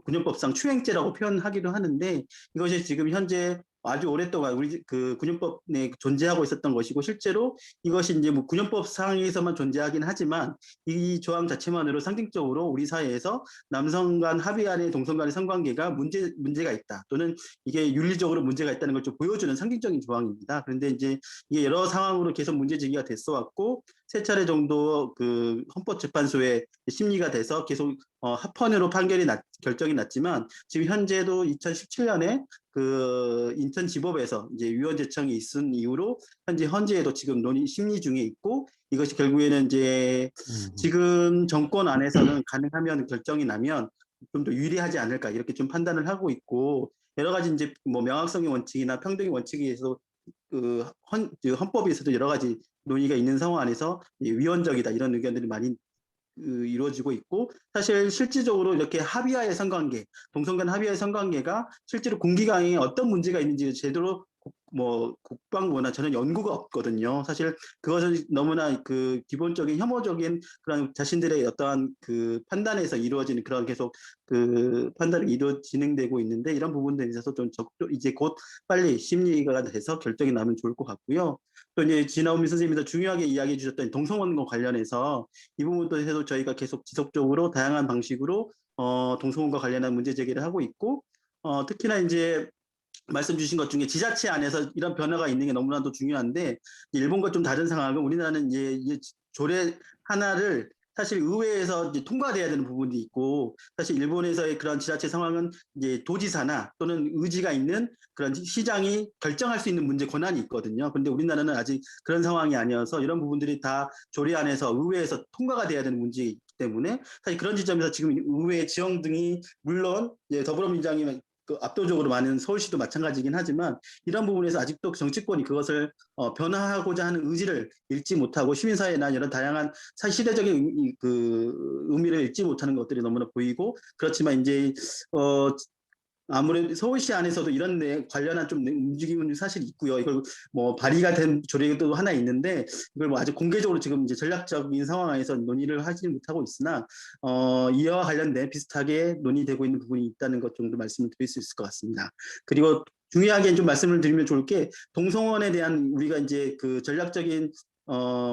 군형법상 추행죄라고 표현하기도 하는데 이것이 지금 현재 아주 오랫동안 우리 그 군형법 내 존재하고 있었던 것이고 실제로 이것이 이제 뭐 군형법 상에서만 존재하긴 하지만 이 조항 자체만으로 상징적으로 우리 사회에서 남성 간 합의 안에 동성 간의 성관계가 문제가 있다 또는 이게 윤리적으로 문제가 있다는 걸 좀 보여주는 상징적인 조항입니다. 그런데 이제 이게 여러 상황으로 계속 문제 제기가 됐어 왔고 세 차례 정도 그 헌법재판소에 심리가 돼서 계속 합헌으로 결정이 났지만 지금 현재도 2017년에 그 인천지법에서 이제 위원 제청이 있은 이후로 현재에도 지금 심리 중에 있고 이것이 결국에는 이제 지금 정권 안에서는 가능하면 결정이 나면 좀 더 유리하지 않을까 이렇게 좀 판단을 하고 있고 여러 가지 이제 뭐 명확성의 원칙이나 평등의 원칙에 의해서 헌법에서도 여러 가지 논의가 있는 상황 안에서 위헌적이다 이런 의견들이 많이 이루어지고 있고 사실 실질적으로 이렇게 합의하의 성관계, 동성 간 합의하의 성관계가 실제로 공기강에 어떤 문제가 있는지 제대로 국방부나 저는 연구가 없거든요. 사실 그것은 너무나 그 기본적인 혐오적인 그런 자신들의 어떠한 그 판단에서 이루어지는 그런 계속 그 판단이 진행되고 있는데 이런 부분들에 있어서 좀 이제 곧 빨리 심리가 돼서 결정이 나면 좋을 것 같고요. 또 이제 진나오미 선생님께서 중요하게 이야기해 주셨던 동성혼과 관련해서 이 부분도 해서 저희가 계속 지속적으로 다양한 방식으로 동성혼과 관련한 문제 제기를 하고 있고 특히나 이제 말씀 주신 것 중에 지자체 안에서 이런 변화가 있는 게 너무나도 중요한데 일본과 좀 다른 상황은 우리나라는 이제 조례 하나를 사실 의회에서 이제 통과돼야 되는 부분이 있고 사실 일본에서의 그런 지자체 상황은 이제 도지사나 또는 의지가 있는 그런 시장이 결정할 수 있는 문제 권한이 있거든요. 그런데 우리나라는 아직 그런 상황이 아니어서 이런 부분들이 다 조례 안에서 의회에서 통과가 돼야 되는 문제이기 때문에 사실 그런 지점에서 지금 의회 지형 등이 물론 이제 더불어민주당이 압도적으로 많은 서울시도 마찬가지긴 하지만 이런 부분에서 아직도 정치권이 그것을 변화하고자 하는 의지를 읽지 못하고 시민사회나 이런 다양한 시대적인 그 의미를 읽지 못하는 것들이 너무나 보이고 그렇지만 이제 아무래도 서울시 안에서도 이런 데 관련한 좀 움직임은 사실 있고요. 이걸 뭐 발의가 된 조례도 하나 있는데 이걸 뭐 아직 공개적으로 지금 이제 전략적인 상황에서 논의를 하지 못하고 있으나 이와 관련된 비슷하게 논의되고 있는 부분이 있다는 것 정도 말씀을 드릴 수 있을 것 같습니다. 그리고 중요하게 좀 말씀을 드리면 좋을 게 동성원에 대한 우리가 이제 그 전략적인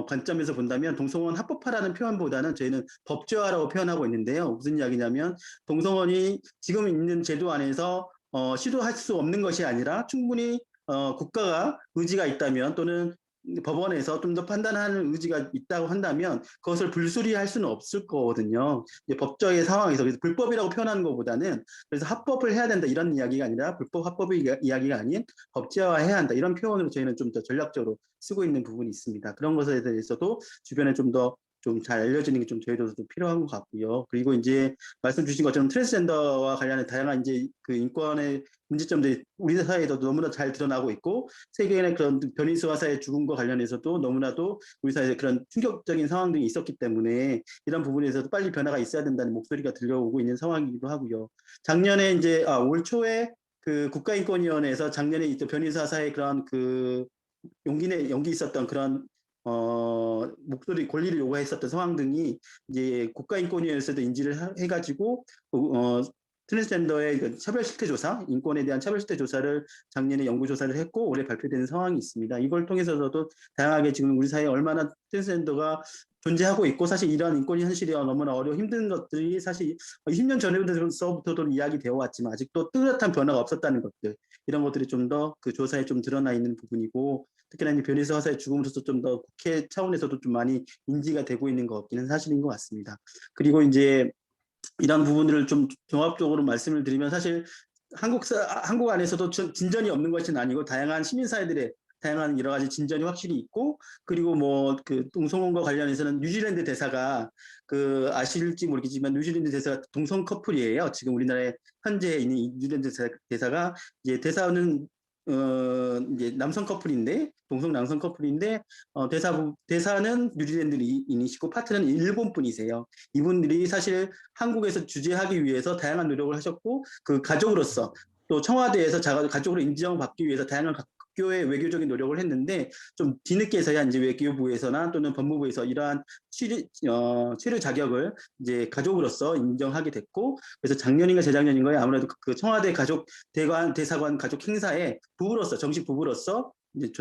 관점에서 본다면 동성원 합법화라는 표현보다는 저희는 법제화라고 표현하고 있는데요. 무슨 이야기냐면 동성원이 지금 있는 제도 안에서 시도할 수 없는 것이 아니라 충분히 국가가 의지가 있다면 또는 법원에서 좀 더 판단하는 의지가 있다고 한다면 그것을 불수리할 수는 없을 거거든요. 법적의 상황에서 그래서 불법이라고 표현하는 것보다는 그래서 합법을 해야 된다 이런 이야기가 아니라 불법 합법의 이야기가 아닌 법제화해야 한다 이런 표현으로 저희는 좀 더 전략적으로 쓰고 있는 부분이 있습니다. 그런 것에 대해서도 주변에 좀 잘 알려지는 게 좀 저희들도 필요한 것 같고요. 그리고 이제 말씀 주신 것처럼 트랜스젠더와 관련된 다양한 이제 그 인권의 문제점들이 우리 사회에도 너무나 잘 드러나고 있고 세계의 그런 변이수화사의 죽음과 관련해서도 너무나도 우리 사회에 그런 충격적인 상황들이 있었기 때문에 이런 부분에서도 빨리 변화가 있어야 된다는 목소리가 들려오고 있는 상황이기도 하고요. 작년에 이제 올 초에 그 국가인권위원회에서 작년에 이제 변이수화사의 그런 그 용기 있었던 그런 목소리 권리를 요구했었던 상황 등이 이제 국가인권위원회에서도 인지를 해가지고 트랜스젠더의 차별실태 조사, 인권에 대한 차별실태 조사를 작년에 연구조사를 했고 올해 발표되는 상황이 있습니다. 이걸 통해서도 다양하게 지금 우리 사회에 얼마나 트랜스젠더가 존재하고 있고 사실 이런 인권 현실이 너무나 힘든 것들이 사실 20년 전에부터도 이야기되어 왔지만 아직도 뚜렷한 변화가 없었다는 것들 이런 것들이 좀 더 그 조사에 좀 드러나 있는 부분이고 특히나 이제 변희수 화사의 죽음으로서 좀 더 국회 차원에서도 좀 많이 인지가 되고 있는 것 같기는 사실인 것 같습니다. 그리고 이제 이런 부분들을 좀 종합적으로 말씀을 드리면 사실 한국 안에서도 진전이 없는 것은 아니고 다양한 시민사회들의 다양한 여러 가지 진전이 확실히 있고 그리고 뭐 그 동성혼과 관련해서는 뉴질랜드 대사가 그 아실지 모르겠지만 뉴질랜드 대사가 동성 커플이에요. 지금 우리나라에 현재 있는 뉴질랜드 대사가 이제 대사는 이제 남성 커플인데 동성 남성 커플인데 대사는 뉴질랜드인이시고 파트너는 일본 분이세요. 이분들이 사실 한국에서 주재하기 위해서 다양한 노력을 하셨고 그 가족으로서 또 청와대에서 가족으로 인정받기 위해서 다양한 학교의 외교적인 노력을 했는데 좀 뒤늦게서야 이제 외교부에서나 또는 법무부에서 이러한 체류 자격을 이제 가족으로서 인정하게 됐고 그래서 작년인가 재작년인가에 아무래도 그 청와대 대사관 가족 행사에 부부로서 정식 부부로서 이제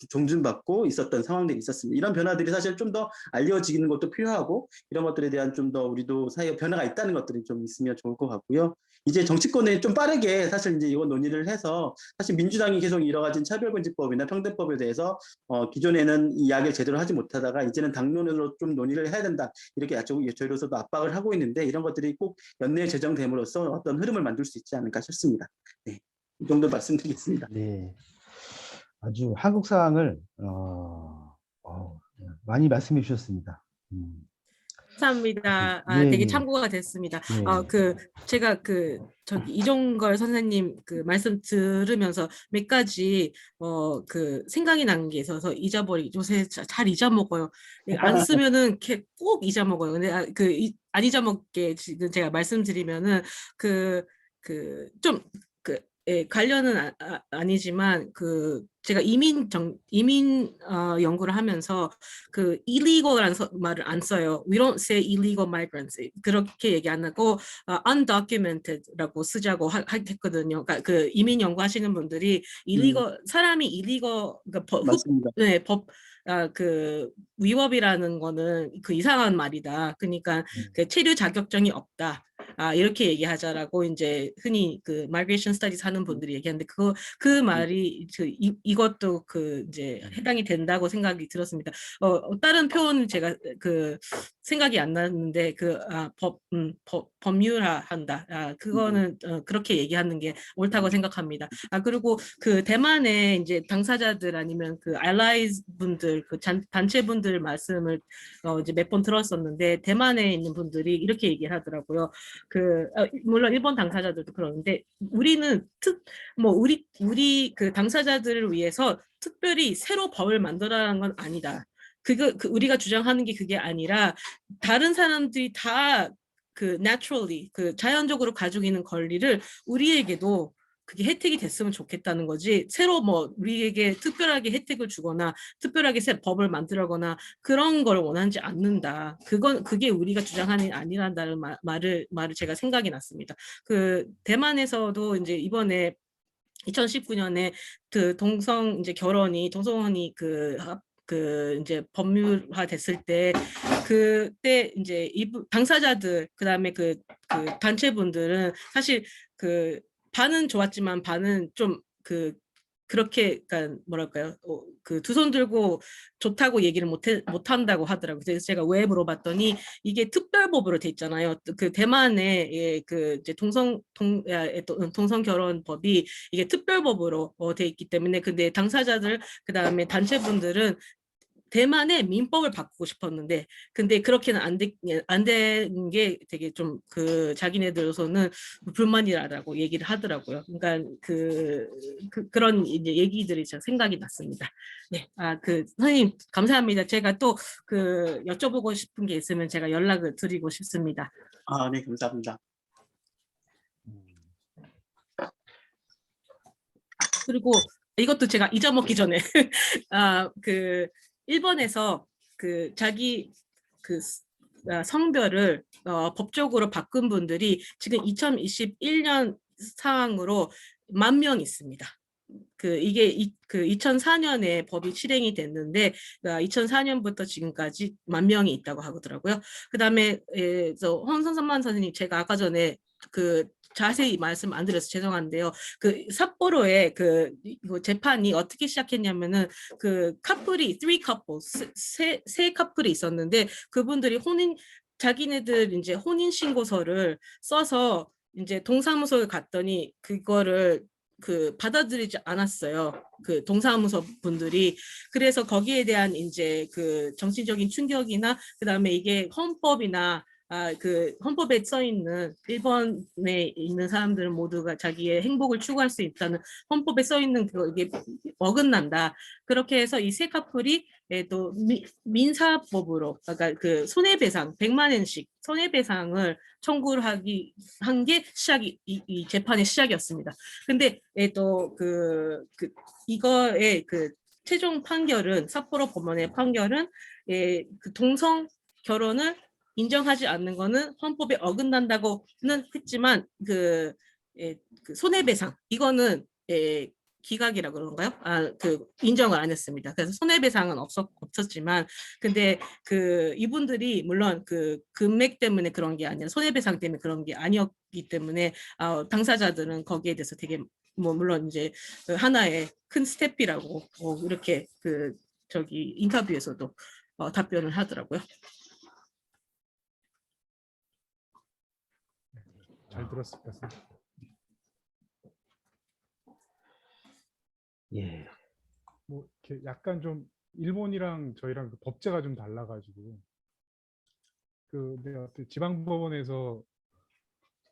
존중받고 있었던 상황들이 있었습니다. 이런 변화들이 사실 좀 더 알려지는 것도 필요하고 이런 것들에 대한 좀 더 우리도 사회에 변화가 있다는 것들이 좀 있으면 좋을 것 같고요. 이제 정치권에 좀 빠르게 사실 이제 이거 논의를 해서 사실 민주당이 계속 이뤄가진 차별금지법이나 평등법에 대해서 기존에는 이 이야기를 제대로 하지 못하다가 이제는 당론으로 좀 논의를 해야 된다 이렇게 저희로서도 압박을 하고 있는데 이런 것들이 꼭 연내에 제정됨으로써 어떤 흐름을 만들 수 있지 않을까 싶습니다. 네, 이 정도 말씀드리겠습니다. 네, 아주 한국 사항을 많이 말씀해 주셨습니다. 감사합니다. 예, 되게 예. 참고가 됐습니다. 예. 제가 저기 이종걸 선생님 그 말씀 들으면서 몇 가지 생각이 난 게 있어서 요새 잘 잊어먹어요. 안 쓰면은 꼭 잊어먹어요. 근데 안 잊어먹게 지금 제가 말씀드리면은 관련은 아니지만 제가 이민 연구를 하면서 illegal이라는 말을 안 써요. We don't say illegal migrants. 그렇게 얘기 안 하고 undocumented라고 쓰자고 했거든요. 그러니까 그 이민 연구하시는 분들이 사람이 illegal 맞습니다. 위법이라는 거는 이상한 말이다. 그러니까 체류 자격증이 없다. 이렇게 얘기하자라고 이제 흔히 그 마이그레이션 스터디스 하는 분들이 얘기하는데 그 말이 이것도 그 이제 해당이 된다고 생각이 들었습니다. 다른 표현은 제가 그 생각이 안 나는데 법률화한다. 그거는 그렇게 얘기하는 게 옳다고 생각합니다. 그리고 그 대만의 이제 당사자들 아니면 그 알라이즈 분들, 그 단체분들 말씀을 이제 몇 번 들었었는데 대만에 있는 분들이 이렇게 얘기를 하더라고요. 물론 일본 당사자들도 그러는데 우리는 우리 그 당사자들을 위해서 특별히 새로 법을 만들어라는 건 아니다. 우리가 주장하는 게 그게 아니라 다른 사람들이 다 그 naturally 그 자연적으로 가지고 있는 권리를 우리에게도 그게 혜택이 됐으면 좋겠다는 거지. 새로 우리에게 특별하게 혜택을 주거나 특별하게 새 법을 만들거나 그런 걸 원하지 않는다. 그게 우리가 주장하는 게 아니란다는 말을 제가 생각이 났습니다. 그 대만에서도 이제 이번에 2019년에 그 동성혼이 이제 법률화 됐을 때 그때 이제 당사자들 그다음에 그 단체분들은 사실 반은 좋았지만 반은 좀 그렇게 그러니까 뭐랄까요? 그 두 손 들고 좋다고 얘기를 못한다고 하더라고요. 그래서 제가 왜 물어봤더니 이게 특별법으로 돼 있잖아요. 그 대만의 그 이제 동성 결혼법이 이게 특별법으로 돼 있기 때문에 근데 당사자들 그다음에 단체분들은 대만의 민법을 바꾸고 싶었는데 근데 그렇게는 안 된 게 되게 좀 자기네들로서는 불만이라고 얘기를 하더라고요. 그러니까 그런 이제 얘기들이 참 생각이 났습니다. 네, 선생님 감사합니다. 제가 또 여쭤보고 싶은 게 있으면 제가 연락을 드리고 싶습니다. 네, 감사합니다. 그리고 이것도 제가 잊어먹기 전에 일본에서 자기 성별을 법적으로 바꾼 분들이 지금 2021년 상황으로 10,000명 있습니다. 이게 2004년에 법이 실행이 됐는데 2004년부터 지금까지 10,000명이 있다고 하더라고요. 그다음에 홍선만 선생님 제가 아까 전에 자세히 말씀 안 드려서 죄송한데요. 삿포로에 재판이 어떻게 시작했냐면은 커플이 3 couples 세 커플이 있었는데 그분들이 자기네들 이제 혼인 신고서를 써서 이제 동사무소에 갔더니 그거를 받아들이지 않았어요. 동사무소 분들이. 그래서 거기에 대한 이제 정신적인 충격이나 그다음에 이게 헌법이나 헌법에 써 있는 일본에 있는 사람들은 모두가 자기의 행복을 추구할 수 있다는 헌법에 써 있는 이게 어긋난다. 그렇게 해서 이 세 커플이 또 민사법으로 그러니까 손해배상 100만 엔씩 손해배상을 청구를 한 게 이 재판의 시작이었습니다. 근데 또 이거의 최종 판결은 삿포로 법원의 판결은 동성 결혼을 인정하지 않는 거는 헌법에 어긋난다고는 했지만 손해배상 이거는 기각이라 그런가요? 인정을 안 했습니다. 그래서 손해배상은 없었지만 근데 이분들이 물론 금액 때문에 그런 게 아니라 손해배상 때문에 그런 게 아니었기 때문에 당사자들은 거기에 대해서 되게 물론 이제 하나의 큰 스텝이라고 이렇게 인터뷰에서도 답변을 하더라고요. 잘 들었습니다. 예. 이렇게 약간 좀 일본이랑 저희랑 법제가 좀 달라가지고 지방법원에서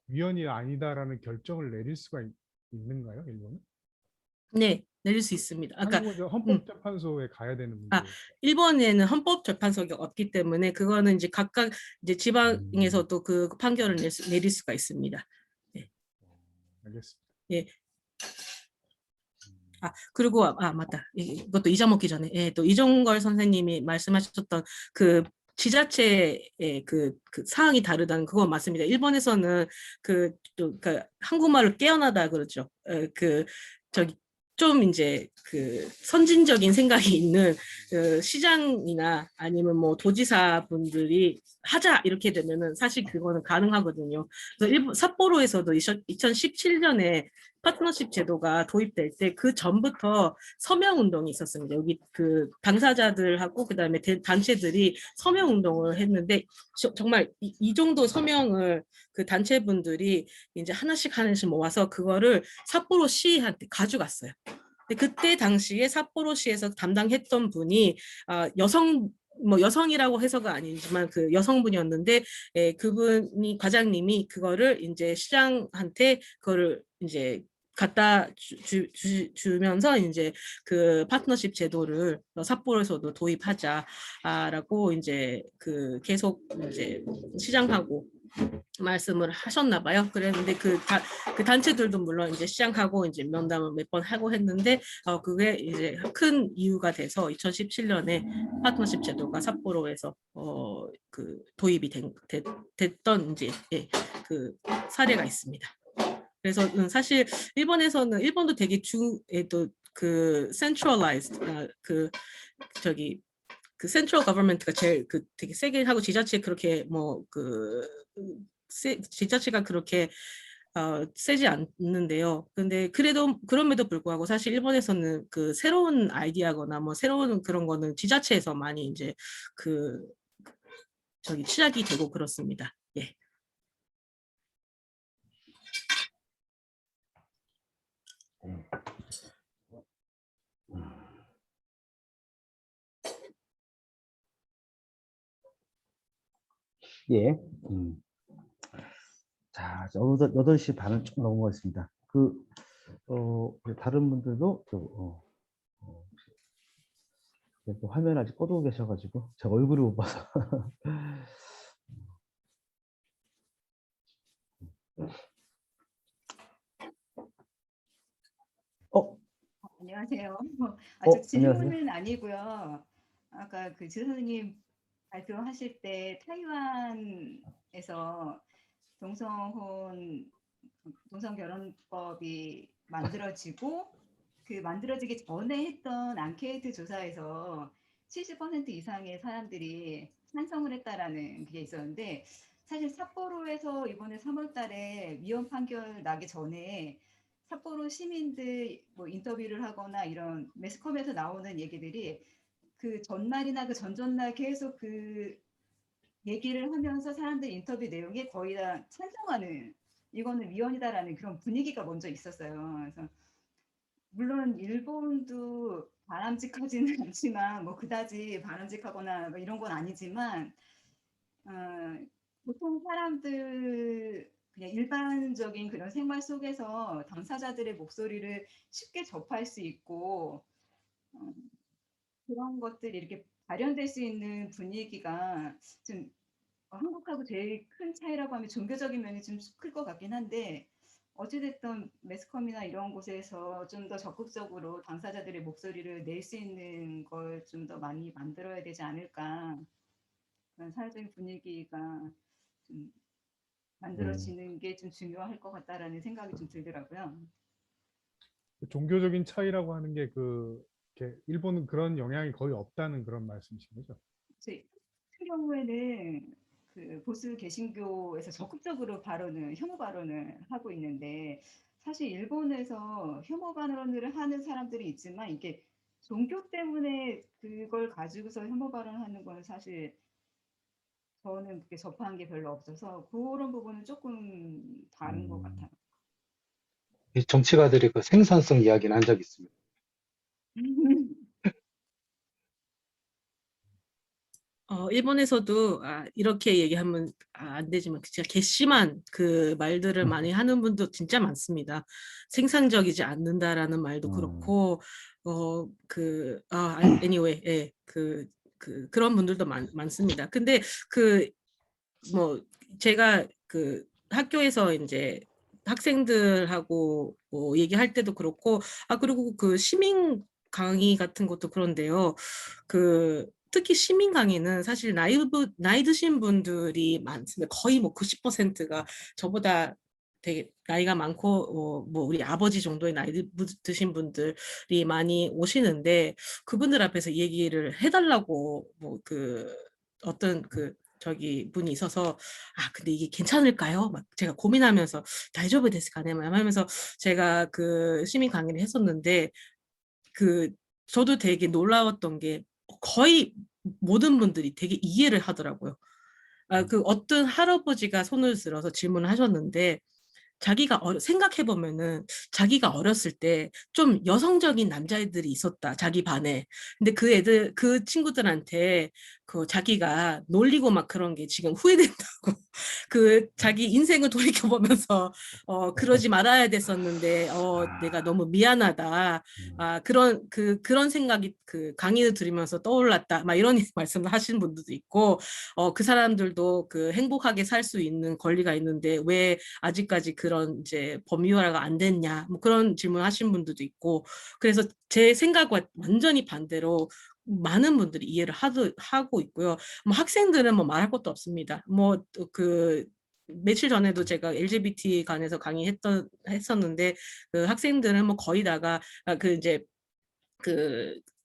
위헌이 아니다라는 결정을 내릴 수가 있는가요, 일본은? 네, 내릴 수 있습니다. 한국은 헌법재판소에 가야 되는 문제. 일본에는 헌법재판소가 없기 때문에 그거는 이제 각각 이제 지방에서도 판결을 내릴 수가 있습니다. 네. 알겠습니다. 예. 그리고 맞다. 이것도 잊어먹기 전에 또 이종걸 선생님이 말씀하셨던 지자체의 사항이 다르다는 그거 맞습니다. 일본에서는 한국말을 깨어나다 그러죠. 좀 이제 선진적인 생각이 있는 시장이나 아니면 도지사 분들이 하자 이렇게 되면은 사실 그거는 가능하거든요. 그래서 삿포로에서도 2017년에 파트너십 제도가 도입될 때 그 전부터 서명 운동이 있었습니다. 여기 그 당사자들하고 그다음에 단체들이 서명 운동을 했는데 정말 이 정도 서명을 그 단체분들이 이제 하나씩 모아서 그거를 삿포로 시한테 가져갔어요. 근데 그때 당시에 삿포로시에서 담당했던 분이 여성이라고 해서가 아니지만 그 여성분이었는데, 그분이 과장님이 그거를 이제 시장한테 그거를 이제 갖다 주면서 이제 그 파트너십 제도를 삿포로에서도 도입하자라고 이제 그 계속 이제 시장하고 말씀을 하셨나 봐요. 그랬는데 그 단체들도 물론 이제 시장하고 이제 면담을 몇 번 하고 했는데 그게 이제 큰 이유가 돼서 2017년에 파트너십 제도가 삿포로에서 그 도입이 됐던 이제 그 사례가 있습니다. 그래서 사실 일본도 되게 그 centralized 그 센트럴 거버먼트가 제일 되게 세게 하고 지자체 그렇게 지자체가 그렇게 세지 않는데요. 근데 그럼에도 불구하고 사실 일본에서는 그 새로운 아이디어거나 새로운 그런 거는 지자체에서 많이 이제 시작이 되고 그렇습니다. 예. 예. 자, 8시 반을 조금 넘어가겠습니다. 다른 분들도 또 화면 아직 꺼두고 계셔가지고 제가 얼굴을 못 봐서. 안녕하세요. 아직 질문은 안녕하세요. 아니고요. 아까 그 지선생님 발표하실 때 타이완에서 동성결혼법이 만들어지고 그 만들어지기 전에 했던 앙케이트 조사에서 70% 이상의 사람들이 찬성을 했다라는 게 있었는데, 사실 삿포로에서 이번에 3월 달에 위헌 판결 나기 전에 삿포로 시민들 인터뷰를 하거나 이런 매스컴에서 나오는 얘기들이 그 전날이나 그 전전날 계속 그 얘기를 하면서 사람들 인터뷰 내용에 거의 다 찬성하는, 이거는 위헌이다라는 그런 분위기가 먼저 있었어요. 그래서 물론 일본도 바람직하지는 않지만 그다지 바람직하거나 이런 건 아니지만 보통 사람들 그냥 일반적인 그런 생활 속에서 당사자들의 목소리를 쉽게 접할 수 있고 그런 것들이 이렇게 발현될 수 있는 분위기가 좀 한국하고 제일 큰 차이라고 하면 종교적인 면이 좀 클 것 같긴 한데, 어찌됐든 매스컴이나 이런 곳에서 좀 더 적극적으로 당사자들의 목소리를 낼 수 있는 걸 좀 더 많이 만들어야 되지 않을까, 그런 사회적인 분위기가 좀 만들어지는 게 좀 중요할 것 같다라는 생각이 좀 들더라고요. 종교적인 차이라고 하는 게 이렇게 일본은 그런 영향이 거의 없다는 그런 말씀이신 거죠? 저희 같은 경우에는 그 보수 개신교에서 적극적으로 혐오 발언을 하고 있는데, 사실 일본에서 혐오 발언을 하는 사람들이 있지만 이게 종교 때문에 그걸 가지고서 혐오 발언을 하는 건 사실 저는 그렇게 접한 게 별로 없어서 그런 부분은 조금 다른 것 같아요. 이 정치가들이 그 생산성 이야기는 한 적이 있습니다. 일본에서도 이렇게 얘기하면 안 되지만 진짜 괘씸한 그 말들을 많이 하는 분도 진짜 많습니다. 생산적이지 않는다라는 말도 그렇고 anyway, 예, 그런 분들도 많습니다. 근데 제가 학교에서 이제 학생들하고 얘기할 때도 그렇고 그리고 그 시민 강의 같은 것도 그런데요. 특히 시민 강의는 사실 나이 드신 분들이 많습니다. 거의 90%가 저보다 되게 나이가 많고 우리 아버지 정도의 나이 드신 분들이 많이 오시는데, 그분들 앞에서 얘기를 해달라고 어떤 저기 분이 있어서 근데 이게 괜찮을까요? 막 제가 고민하면서 다이조브 데스까네 하면서 제가 그 시민 강의를 했었는데 저도 되게 놀라웠던 게 거의 모든 분들이 되게 이해를 하더라고요. 그 어떤 할아버지가 손을 들어서 질문을 하셨는데 자기가 생각해 보면은 자기가 어렸을 때 좀 여성적인 남자애들이 있었다 자기 반에. 근데 그 친구들한테 자기가 놀리고 막 그런 게 지금 후회된다고. 자기 인생을 돌이켜 보면서 그러지 말아야 됐었는데 내가 너무 미안하다. 그런 생각이 강의를 들으면서 떠올랐다. 막 이런 말씀을 하시는 분들도 있고 그 사람들도 행복하게 살 수 있는 권리가 있는데 왜 아직까지 그런 이제 법률화가 안 됐냐 뭐 그런 질문 하신 분들도 있고 그래서 제 생각과 완전히 반대로 많은 분들이 이해를 하고 있고요. 뭐 학생들은 뭐 말할 것도 없습니다. 뭐 며칠 전에도 제가 LGBT 관해서 했었는데 그 학생들은 뭐 거의 다가 이제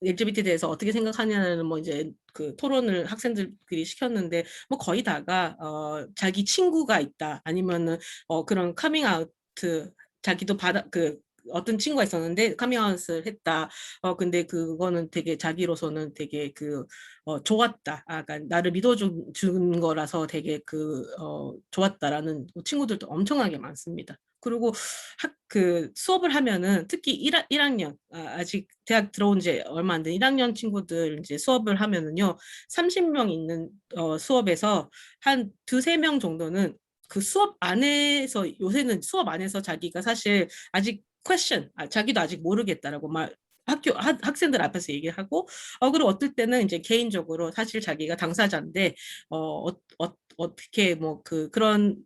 LGBT에 대해서 어떻게 생각하냐는 뭐 이제 토론을 학생들끼리 시켰는데 뭐 거의 다가 자기 친구가 있다 아니면은 그런 카밍아웃 자기도 어떤 친구가 있었는데 카밍아웃을 했다. 근데 그거는 되게 자기로서는 되게 좋았다. 그러니까 나를 믿어준 거라서 되게 좋았다라는 친구들도 엄청나게 많습니다. 그리고 수업을 하면은 특히 1학년, 아직 대학 들어온 지 얼마 안 된 1학년 친구들 이제 수업을 하면은요, 30명 있는 수업에서 한 두세 명 정도는 수업 안에서, 요새는 수업 안에서 자기가 사실 아직 자기도 아직 모르겠다라고 학생들 앞에서 얘기하고, 그리고 어떨 때는 이제 개인적으로 사실 자기가 당사자인데, 어떻게 그런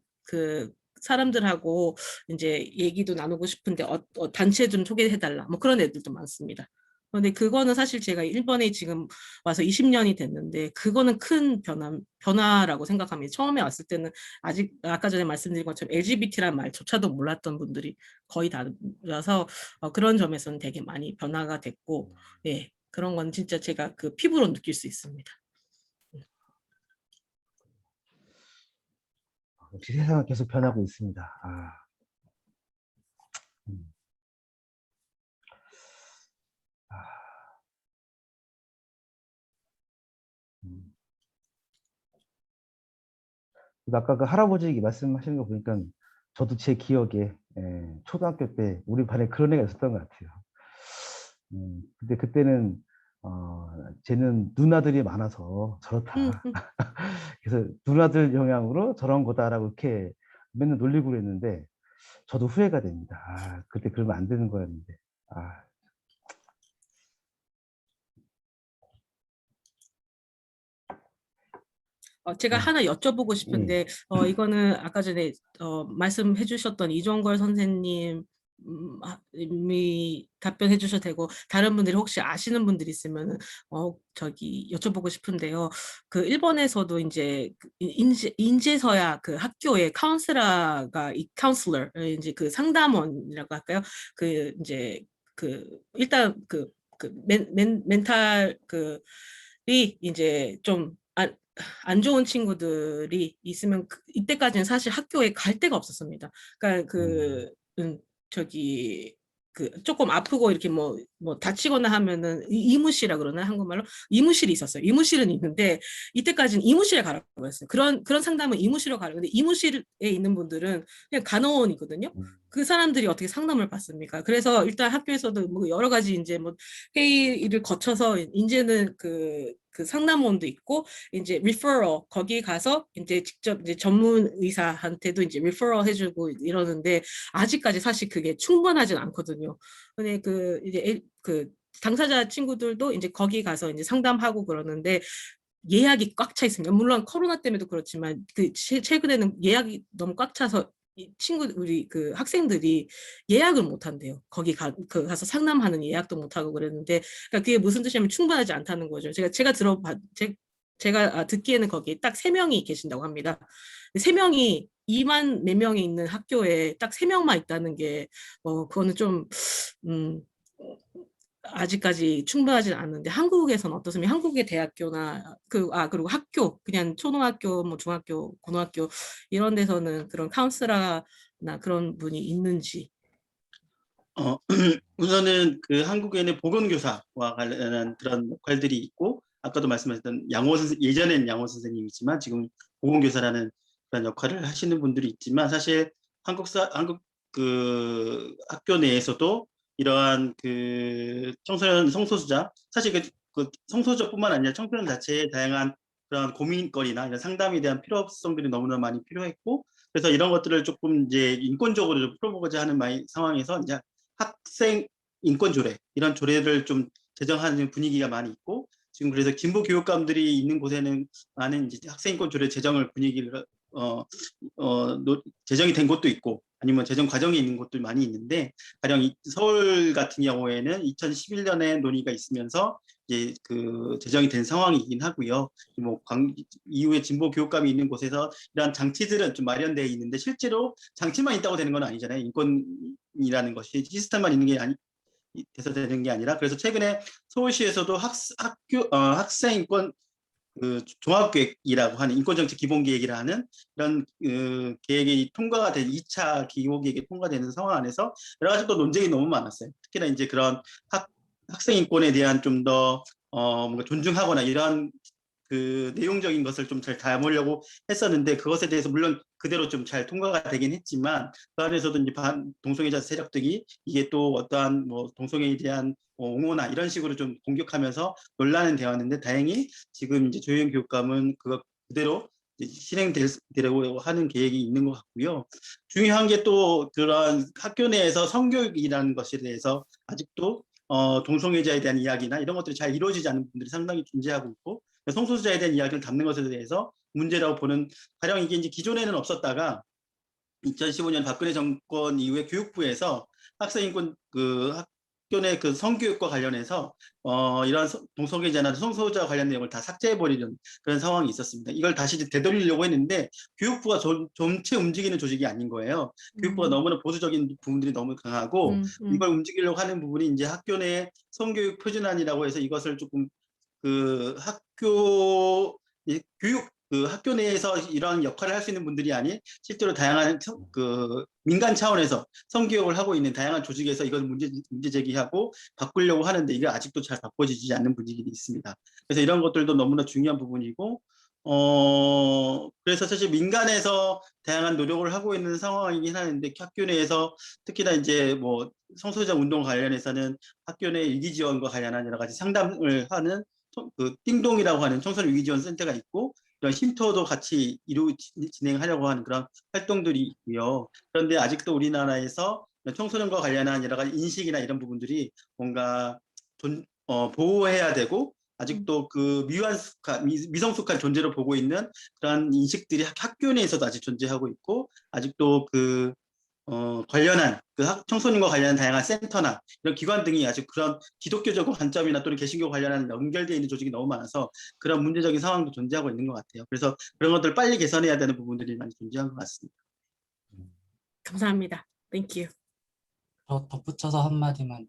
사람들하고 이제 얘기도 나누고 싶은데 단체 좀 소개해달라 뭐 그런 애들도 많습니다. 근데 그거는 사실 제가 일본에 지금 와서 20년이 됐는데 그거는 큰 변화라고 생각합니다. 처음에 왔을 때는 아직 아까 전에 말씀드린 것처럼 LGBT란 말조차도 몰랐던 분들이 거의 다라서 그런 점에서는 되게 많이 변화가 됐고 예, 그런 건 진짜 제가 피부로 느낄 수 있습니다. 역시 세상은 계속 변하고 있습니다. 아까 그 할아버지 말씀하시는 거 보니까 저도 제 기억에 초등학교 때 우리 반에 그런 애가 있었던 것 같아요. 근데 그때는 쟤는 누나들이 많아서 저렇다. 그래서 누나들 영향으로 저런 거다라고 이렇게 맨날 놀리고 그랬는데 저도 후회가 됩니다. 그때 그러면 안 되는 거였는데. 제가 하나 여쭤보고 싶은데 이거는 아까 전에 말씀해 주셨던 이종걸 선생님이 답변해 주셔도 되고 다른 분들이 혹시 아시는 분들이 있으면 저기 여쭤보고 싶은데요. 일본에서도 이제 인재서야 학교에 카운슬러가 카운슬러 이제 상담원이라고 할까요? 이제 일단 멘탈 이 이제 좀 안 좋은 친구들이 있으면 이때까지는 사실 학교에 갈 데가 없었습니다. 그러니까 저기 조금 아프고 이렇게 뭐 다치거나 하면은 이무실이라 그러나 한국말로 이무실이 있었어요. 이무실은 있는데 이때까지는 이무실에 가라고 했어요. 그런 상담은 이무실로 가라고. 근데 이무실에 있는 분들은 그냥 간호원이거든요. 그 사람들이 어떻게 상담을 받습니까? 그래서 일단 학교에서도 뭐 여러 가지 이제 뭐 회의를 거쳐서 이제는 그 상담원도 있고 이제 referral 거기 가서 이제 직접 이제 전문 의사한테도 이제 referral 해주고 이러는데 아직까지 사실 그게 충분하진 않거든요. 근데 이제 당사자 친구들도 이제 거기 가서 이제 상담하고 그러는데 예약이 꽉 차 있습니다. 물론 코로나 때문에도 그렇지만 최근에는 예약이 너무 꽉 차서 우리 학생들이 예약을 못 한대요. 거기 가서 상담하는 예약도 못 하고 그랬는데, 그러니까 그게 무슨 뜻이냐면 충분하지 않다는 거죠. 제가 듣기에는 거기에 딱 3명이 계신다고 합니다. 3명이 2만 몇 명이 있는 학교에 딱 3명만 있다는 게, 그거는 좀, 아직까지 충분하진 않는데 한국에서는 어떻습니까? 한국의 대학교나 그리고 학교 그냥 초등학교 뭐 중학교 고등학교 이런 데서는 그런 카운슬러나 그런 분이 있는지. 우선은 그 한국에는 보건교사와 관련한 그런 역할들이 있고, 아까도 말씀하셨던 예전엔 양호 선생님이지만 지금 보건교사라는 그런 역할을 하시는 분들이 있지만, 사실 한국 그 학교 내에서도 이러한 그 청소년 성소수자, 사실 그 성소수자뿐만 아니라 청소년 자체의 다양한 그런 고민거리나 이런 상담에 대한 필요성들이 너무나 많이 필요했고, 그래서 이런 것들을 조금 이제 인권적으로 좀 풀어보고자 하는 상황에서 이제 학생 인권 조례, 이런 조례를 좀 제정하는 분위기가 많이 있고, 지금 그래서 진보 교육감들이 있는 곳에는 많은 이제 학생 인권 조례 제정을 분위기를 제정이 된 곳도 있고, 아니면 제정 과정에 있는 곳도 많이 있는데, 가령 서울 같은 경우에는 2011년에 논의가 있으면서 이제 그 제정이 된 상황이긴 하고요. 뭐 이후에 진보 교육감이 있는 곳에서 이러한 장치들은 좀 마련되어 있는데, 실제로 장치만 있다고 되는 건 아니잖아요. 인권이라는 것이 시스템만 있는 게 돼서 되는 게 아니라, 그래서 최근에 서울시에서도 학생 인권 그 종합계획이라고 하는 인권정책 기본계획이라는 이런 계획이 통과가 된 2차 기호계획이 통과되는 상황 안에서 여러 가지 또 논쟁이 너무 많았어요. 특히나 이제 그런 학생 인권에 대한 좀 더 뭔가 존중하거나 이런 그 내용적인 것을 좀 잘 담으려고 했었는데, 그것에 대해서 물론 그대로 좀 잘 통과가 되긴 했지만, 그 안에서도 이제 동성애자 세력들이 이게 또 어떠한 뭐 동성애에 대한 옹호나 이런 식으로 좀 공격하면서 논란은 되었는데, 다행히 지금 이제 조혜영 교육감은 그거 그대로 실행되려고 하는 계획이 있는 것 같고요. 중요한 게 또 그런 학교 내에서 성교육이라는 것에 대해서 아직도 동성애자에 대한 이야기나 이런 것들이 잘 이루어지지 않는 분들이 상당히 존재하고 있고, 성소수자에 대한 이야기를 담는 것에 대해서 문제라고 보는, 가령 이게 이제 기존에는 없었다가 2015년 박근혜 정권 이후에 교육부에서 학생인권 학교 내 그 성교육과 관련해서 이러한 동성애자나 성소수자 관련 내용을 다 삭제해버리는 그런 상황이 있었습니다. 이걸 다시 되돌리려고 했는데 교육부가 전체 움직이는 조직이 아닌 거예요. 교육부가 너무나 보수적인 부분들이 너무 강하고, 이걸 움직이려고 하는 부분이 이제 학교 내 성교육 표준안이라고 해서 이것을 조금 그 교육 학교 내에서 이러한 역할을 할 수 있는 분들이 아닌 실제로 다양한 민간 차원에서 성교육을 하고 있는 다양한 조직에서 이걸 문제 제기하고 바꾸려고 하는데, 이게 아직도 잘 바꿔지지 않는 분위기도 있습니다. 그래서 이런 것들도 너무나 중요한 부분이고, 그래서 사실 민간에서 다양한 노력을 하고 있는 상황이긴 하는데, 학교 내에서 특히나 이제 뭐 성소수자 운동 관련해서는 학교 내 위기 지원과 관련한 여러 가지 상담을 하는 띵동이라고 하는 청소년 위기 지원 센터가 있고, 이런 쉼터도 같이 진행하려고 하는 그런 활동들이 있고요. 그런데 아직도 우리나라에서 청소년과 관련한 여러 가지 인식이나 이런 부분들이 뭔가 보호해야 되고, 아직도 그 미성숙한 존재로 보고 있는 그런 인식들이 학교 내에서도 아직 존재하고 있고, 아직도 관련한 청소년과 관련한 다양한 센터나 이런 기관 등이 아직 그런 기독교적 관점이나 또는 개신교 관련한 연결되어 있는 조직이 너무 많아서 그런 문제적인 상황도 존재하고 있는 것 같아요. 그래서 그런 것들을 빨리 개선해야 되는 부분들이 많이 존재한 것 같습니다. 감사합니다. Thank you. 저 덧붙여서 한마디만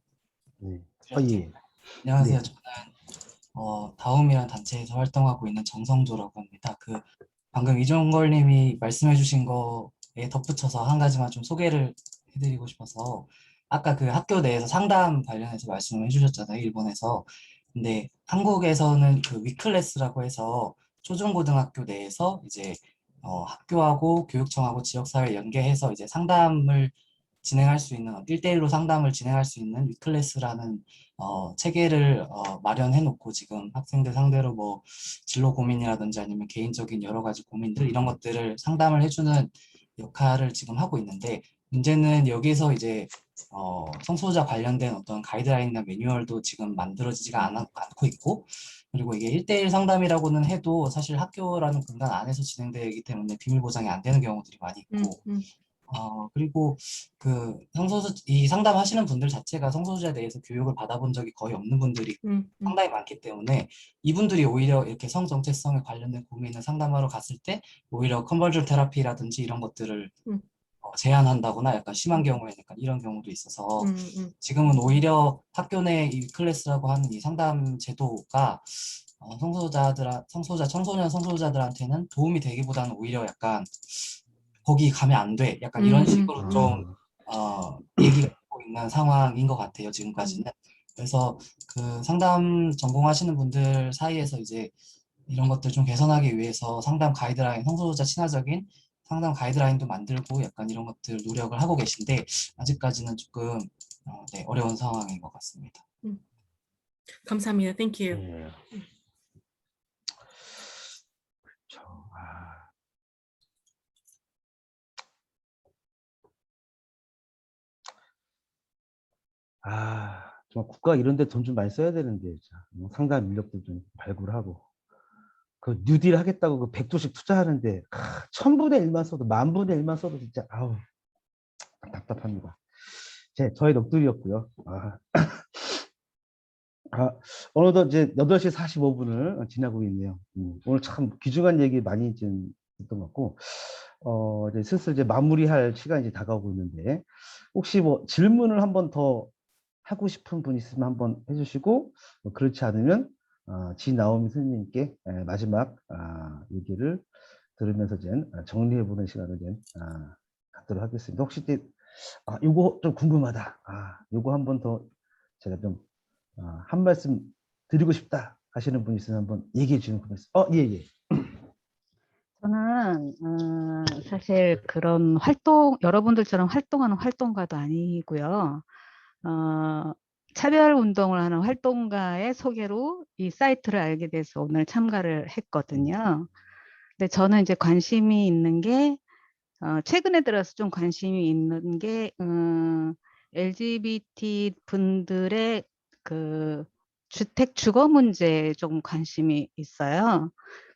네. 드려도 예. 될까요? 안녕하세요. 네. 저는 다음이라는 단체에서 활동하고 있는 정성조라고 합니다. 방금 이종걸님이 말씀해주신 거에 덧붙여서 한 가지만 좀 소개를 해드리고 싶어서, 아까 그 학교 내에서 상담 관련해서 말씀을 해주셨잖아요, 일본에서. 근데 한국에서는 그 위클래스라고 해서 초중고등학교 내에서 이제 학교하고 교육청하고 지역사회 연계해서 이제 상담을 진행할 수 있는 1대1로 상담을 진행할 수 있는 위클래스라는 체계를 마련해 놓고, 지금 학생들 상대로 뭐 진로 고민이라든지 아니면 개인적인 여러 가지 고민들 이런 것들을 상담을 해주는 역할을 지금 하고 있는데, 문제는 여기서 이제 성소수자 관련된 어떤 가이드라인이나 매뉴얼도 지금 만들어지지가 않고 있고, 그리고 이게 1대1 상담이라고는 해도 사실 학교라는 공간 안에서 진행되기 때문에 비밀 보장이 안 되는 경우들이 많이 있고, 그리고 이 상담하시는 분들 자체가 성소수자에 대해서 교육을 받아본 적이 거의 없는 분들이 상당히 많기 때문에, 이분들이 오히려 이렇게 성 정체성에 관련된 고민을 상담하러 갔을 때 오히려 컨버전 테라피라든지 이런 것들을 제한한다거나 약간 심한 경우에는 약간 이런 경우도 있어서 지금은 오히려 학교 내 이 클래스라고 하는 이 상담 제도가 청소년 성소수자들한테는 도움이 되기보다는 오히려 약간 거기 가면 안 돼. 약간 이런 식으로 좀 얘기가 되고 있는 상황인 것 같아요, 지금까지는. 그래서 그 상담 전공하시는 분들 사이에서 이제 이런 것들 좀 개선하기 위해서 상담 가이드라인, 성소수자 친화적인 상담 가이드라인도 만들고 약간 이런 것들 노력을 하고 계신데 아직까지는 조금 네, 어려운 상황인 것 같습니다. 감사합니다. Thank you. 예. 그렇죠. 정말 국가 이런 데 돈 좀 많이 써야 되는데, 진짜. 상담 인력도 좀 발굴하고. 그 뉴딜 하겠다고 그 100조씩 투자하는데, 1000분의 1만 써도, 10,000분의 1만 써도 진짜, 답답합니다. 저의 넋두리였고요. 어느덧 이제 8시 45분을 지나고 있네요. 오늘 참 귀중한 얘기 많이 좀 했던 것 같고, 이제 슬슬 이제 마무리할 시간이 이제 다가오고 있는데, 혹시 뭐 질문을 한 번 더 하고 싶은 분 있으면 한번 해주시고, 그렇지 않으면 지나오미 선생님께 마지막 얘기를 들으면서 정리해보는 시간을 갖도록 하겠습니다. 혹시 요거 좀 궁금하다. 요거 한 번 더 제가 좀 한 말씀 드리고 싶다 하시는 분 있으면 한번 얘기해 주시면 고맙습니다. 예. 저는 사실 그런 여러분들처럼 활동하는 활동가도 아니고요. 차별 운동을 하는 활동가의 소개로 이 사이트를 알게 돼서 오늘 참가를 했거든요. 근데 저는 이제 관심이 있는 게 최근에 들어서 좀 관심이 있는 게 LGBT 분들의 그 주거 문제에 좀 관심이 있어요.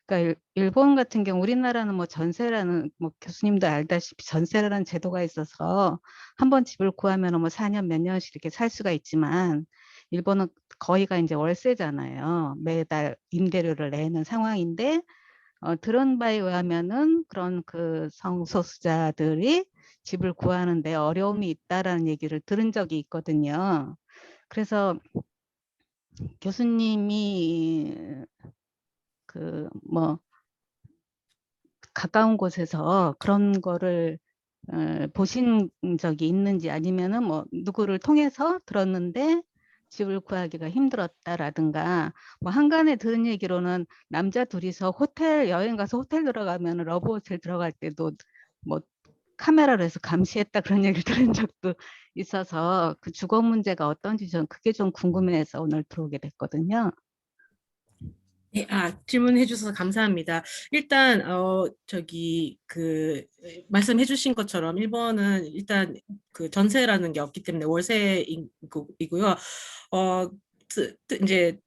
그러니까 일본 같은 경우 우리나라는 뭐 전세라는 뭐 교수님도 알다시피 전세라는 제도가 있어서 한번 집을 구하면 뭐 4년 몇 년씩 이렇게 살 수가 있지만 일본은 거의가 이제 월세잖아요. 매달 임대료를 내는 상황인데 들은 바에 의하면은 그런 그 성소수자들이 집을 구하는 데 어려움이 있다라는 얘기를 들은 적이 있거든요. 그래서 교수님이 가까운 곳에서 그런 거를 보신 적이 있는지 아니면은 뭐 누구를 통해서 들었는데 집을 구하기가 힘들었다라든가 뭐 한간에 들은 얘기로는 남자 둘이서 여행 가서 호텔 들어가면 러브 호텔 들어갈 때도 뭐 카메라로 해서 감시했다 그런 얘기를 들은 적도 있어서 그 주거 문제가 어떤지 전 그게 좀 궁금해서 오늘 들어오게 됐거든요. 네, 질문해 주셔서 감사합니다. 일단 말씀해 주신 것처럼 일본은 일단 그 전세라는 게 없기 때문에 월세이고요. 이제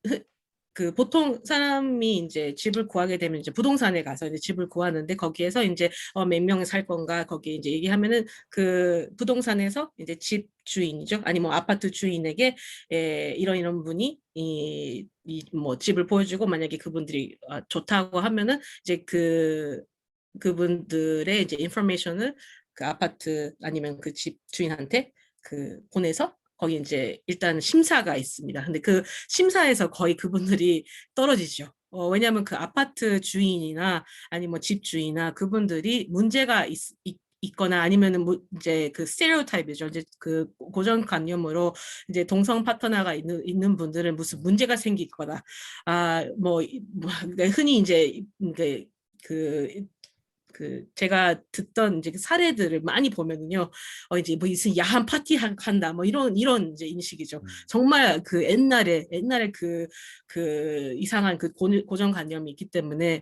그 보통 사람이 이제 집을 구하게 되면 이제 부동산에 가서 이제 집을 구하는데 거기에서 이제 몇 명이 살 건가 거기 이제 얘기하면은 그 부동산에서 이제 집 주인이죠. 아니 뭐 아파트 주인에게 이런 분이 뭐 집을 보여주고 만약에 그분들이 좋다고 하면은 이제 그분들의 이제 인포메이션을 그 아파트 아니면 그 집 주인한테 보내서 거기 이제 일단 심사가 있습니다. 근데 그 심사에서 거의 그분들이 떨어지죠. 왜냐하면 그 아파트 주인이나 아니면 뭐 집 주인이나 그분들이 문제가 있거나 아니면은 이제 그 스테레오타입이죠. 이제 그 고정관념으로 이제 동성 파트너가 있는 분들은 무슨 문제가 생기거나 흔히 이제 제가 듣던 이제 사례들을 많이 보면은요, 이제 뭐 무슨 야한 파티 한다, 뭐 이런 이제 인식이죠. 정말 그 옛날에 그 이상한 그 고정관념이 있기 때문에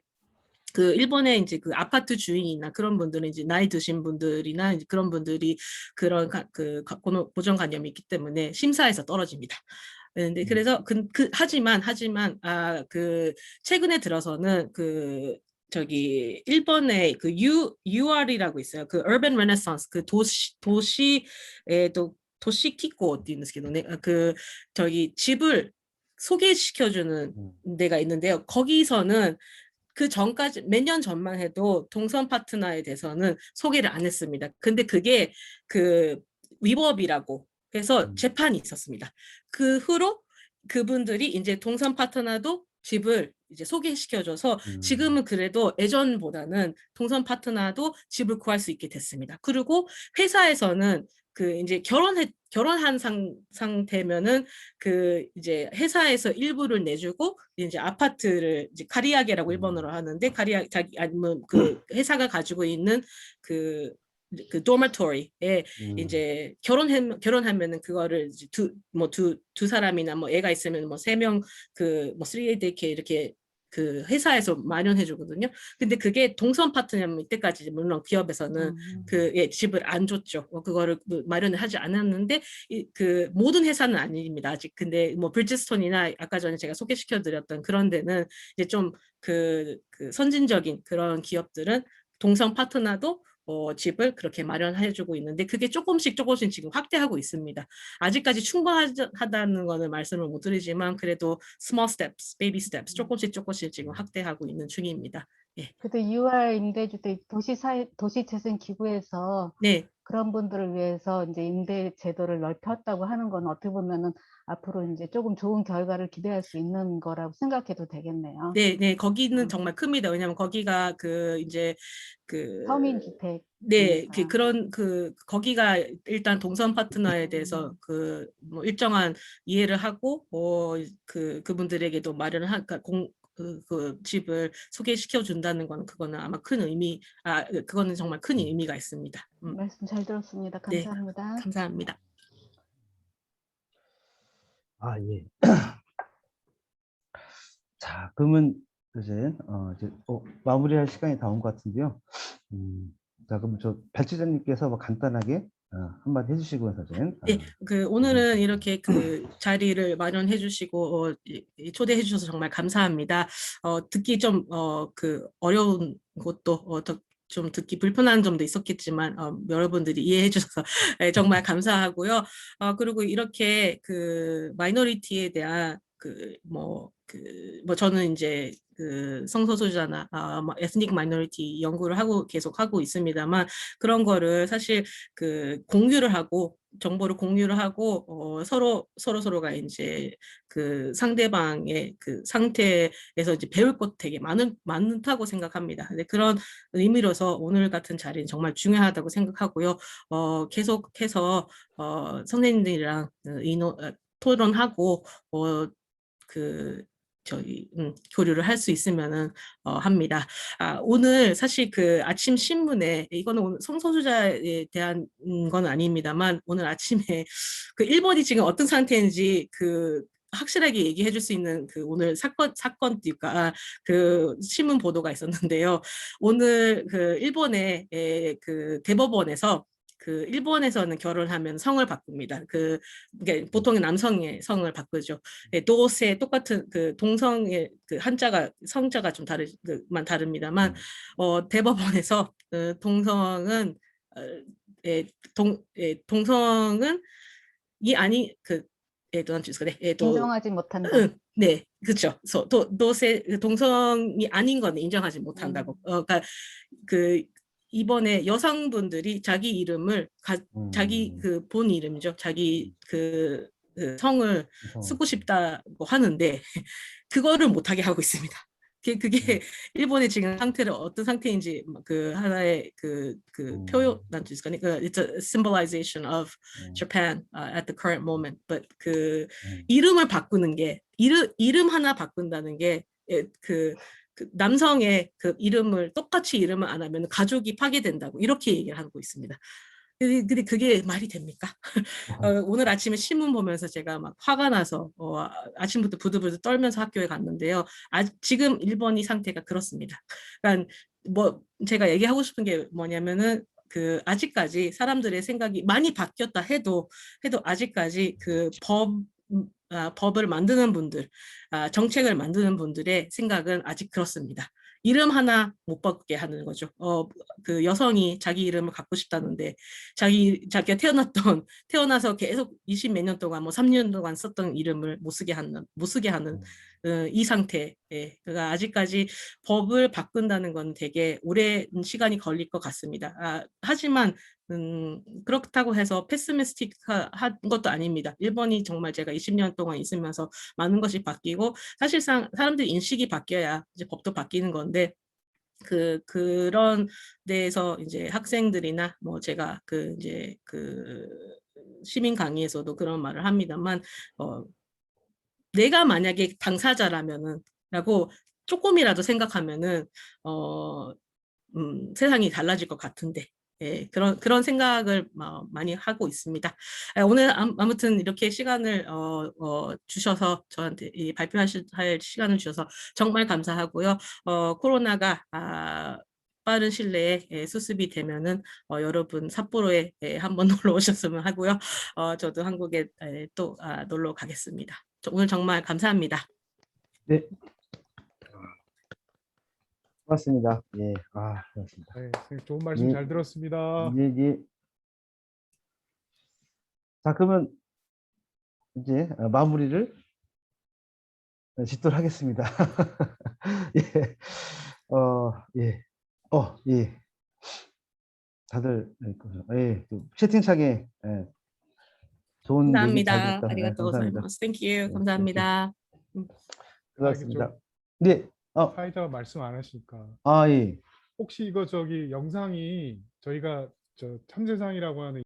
그 일본의 이제 그 아파트 주인이나 그런 분들은 이제 나이 드신 분들이나 이제 그런 분들이 그런 고정관념이 있기 때문에 심사에서 떨어집니다. 근데 그래서 하지만 최근에 들어서는 일본의 그 UR이라고 있어요. 그 Urban Renaissance 그 도시의 도시 키코っていうんですけどね. 집을 소개시켜주는 데가 있는데요. 거기서는 그 전까지 몇 년 전만 해도 동성 파트너에 대해서는 소개를 안 했습니다. 근데 그게 그 위법이라고 해서 재판이 있었습니다. 그 후로 그분들이 이제 동성 파트너도 집을 이제 소개시켜줘서 지금은 그래도 예전보다는 동성 파트너도 집을 구할 수 있게 됐습니다. 그리고 회사에서는 그 이제 결혼한 상태면은 그 이제 회사에서 일부를 내주고 이제 아파트를 이제 카리아게라고 일본어로 하는데 카리아 자기 아니면 그 회사가 가지고 있는 그 도미토리에 이제 결혼하면은 그거를 이제 두 사람이나 뭐 애가 있으면 뭐 3명 그 뭐 3day 이렇게 그 회사에서 마련해 주거든요. 근데 그게 동성 파트너면 이때까지 물론 기업에서는 그 집을 안 줬죠. 그거를 마련을 하지 않았는데 그 모든 회사는 아닙니다. 아직. 근데 뭐 브리지스톤이나 아까 전에 제가 소개시켜 드렸던 그런 데는 이제 좀 그 선진적인 그런 기업들은 동성 파트너도 집을 그렇게 마련해주고 있는데 그게 조금씩 지금 확대하고 있습니다. 아직까지 충분하다는 거는 말씀을 못 드리지만 그래도 small steps, baby steps 조금씩 지금 확대하고 있는 중입니다. 예. 그래도 UR 임대주택 도시재생 기부에서 네. 그런 분들을 위해서 이제 임대 제도를 넓혔다고 하는 건 어떻게 보면은 앞으로 이제 조금 좋은 결과를 기대할 수 있는 거라고 생각해도 되겠네요. 네, 거기는 정말 큽니다. 왜냐하면 거기가 그 이제 그 서민주택. 네, 거기가 일단 동성 파트너에 대해서 그 뭐 일정한 이해를 하고 그분들에게도 마련을 그 집을 소개시켜 준다는 건 그거는 아마 그거는 정말 큰 의미가 있습니다. 말씀 잘 들었습니다. 네, 감사합니다. 감사합니다. 아, 예. 자, 그러면 이제 마무리할 시간이 다 온 것 같은데요. 자, 그럼 저 발치장님께서 뭐 간단하게 한마디 해주시고 사진. 네, 오늘은 이렇게 그 자리를 마련해 주시고 초대해 주셔서 정말 감사합니다. 듣기 좀 어려운 것도 좀 듣기 불편한 점도 있었겠지만 여러분들이 이해해 주셔서 정말 감사하고요. 그리고 이렇게 그 마이너리티에 대한 저는 이제 그 성소수자나 에스닉 마이너리티 연구를 계속 하고 있습니다만 그런 거를 사실 그 공유를 하고 정보를 공유를 하고 서로가 이제 그 상대방의 그 상태에서 이제 배울 것 되게 많다고 생각합니다. 근데 그런 의미로서 오늘 같은 자리는 정말 중요하다고 생각하고요. 계속해서 선생님들이랑 토론하고 저희 교류를 할 수 있으면은 합니다. 오늘 사실 그 아침 신문에 이거는 오늘 성소수자에 대한 건 아닙니다만 오늘 아침에 그 일본이 지금 어떤 상태인지 확실하게 얘기해 줄 수 있는 오늘 사건과 그 신문 보도가 있었는데요. 오늘 그 일본의 그 대법원에서 일본에서는 결혼하면 성을 바꿉니다. 그러니까 보통 남성의 성을 바꾸죠. 도세 똑같은 동성의 한자가 성자가 좀 다릅니다만 대법원에서 동성은 동성은 인정하지 못한다. 네, 그렇죠. 동성이 아닌 건 인정하지 못한다고. 그러니까 이번에 여성분들이 자기 이름을 자기 본 이름이죠. 자기 성을 쓰고 싶다고 하는데 그거를 못하게 하고 있습니다. 그게 일본의 지금 상태를 어떤 상태인지 하나의 표현 it's a symbolization of Japan at the current moment. But 이름을 바꾸는 게 이름 하나 바꾼다는 게 남성의 이름을 똑같이 이름을 안 하면 가족이 파괴된다고 이렇게 얘기를 하고 있습니다. 근데 그게 말이 됩니까? 오늘 아침에 신문 보면서 제가 막 화가 나서 아침부터 부들부들 떨면서 학교에 갔는데요. 지금 일본이 상태가 그렇습니다. 그러니까 뭐 제가 얘기하고 싶은 게 뭐냐면은 아직까지 사람들의 생각이 많이 바뀌었다 해도 아직까지 법을 만드는 분들, 정책을 만드는 분들의 생각은 아직 그렇습니다. 이름 하나 못 받게 하는 거죠. 그 여성이 자기 이름을 갖고 싶다는데 자기가 태어나서 계속 20 몇 년 동안 뭐 3년 동안 썼던 이름을 못 쓰게 하는 이 상태. 그러니까 아직까지 법을 바꾼다는 건 되게 오랜 시간이 걸릴 것 같습니다. 하지만 그렇다고 해서 패스미스틱한 것도 아닙니다. 일본이 정말 제가 20년 동안 있으면서 많은 것이 바뀌고 사실상 사람들 인식이 바뀌어야 이제 법도 바뀌는 건데 그런 데에서 이제 학생들이나 뭐 제가 이제 시민 강의에서도 그런 말을 합니다만 내가 만약에 당사자라면은 라고 조금이라도 생각하면은 세상이 달라질 것 같은데 예, 그런 생각을 많이 하고 있습니다. 오늘 아무튼 이렇게 시간을 주셔서 저한테 발표할 시간을 주셔서 정말 감사하고요. 코로나가 빠른 시일내에 수습이 되면은 여러분 삿포로에 한번 놀러 오셨으면 하고요. 저도 한국에 또 놀러 가겠습니다. 오늘 정말 감사합니다. 네. 고맙습니다. 예, 고맙습니다. 네, 선생님 좋은 말씀 잘 들었습니다. 예, 예. 자, 그러면 이제 마무리를 짓도록 하겠습니다. 예, 예, 예. 다들 예, 채팅창에 좋은 얘기 잘 감사합니다. 들었다. 아리가또 감사합니다. 고자이마스. Thank you. 감사합니다. 고맙습니다. 네, 사회자가 말씀 안 하시니까 예. 혹시 이거 영상이 저희가 참세상이라고 하는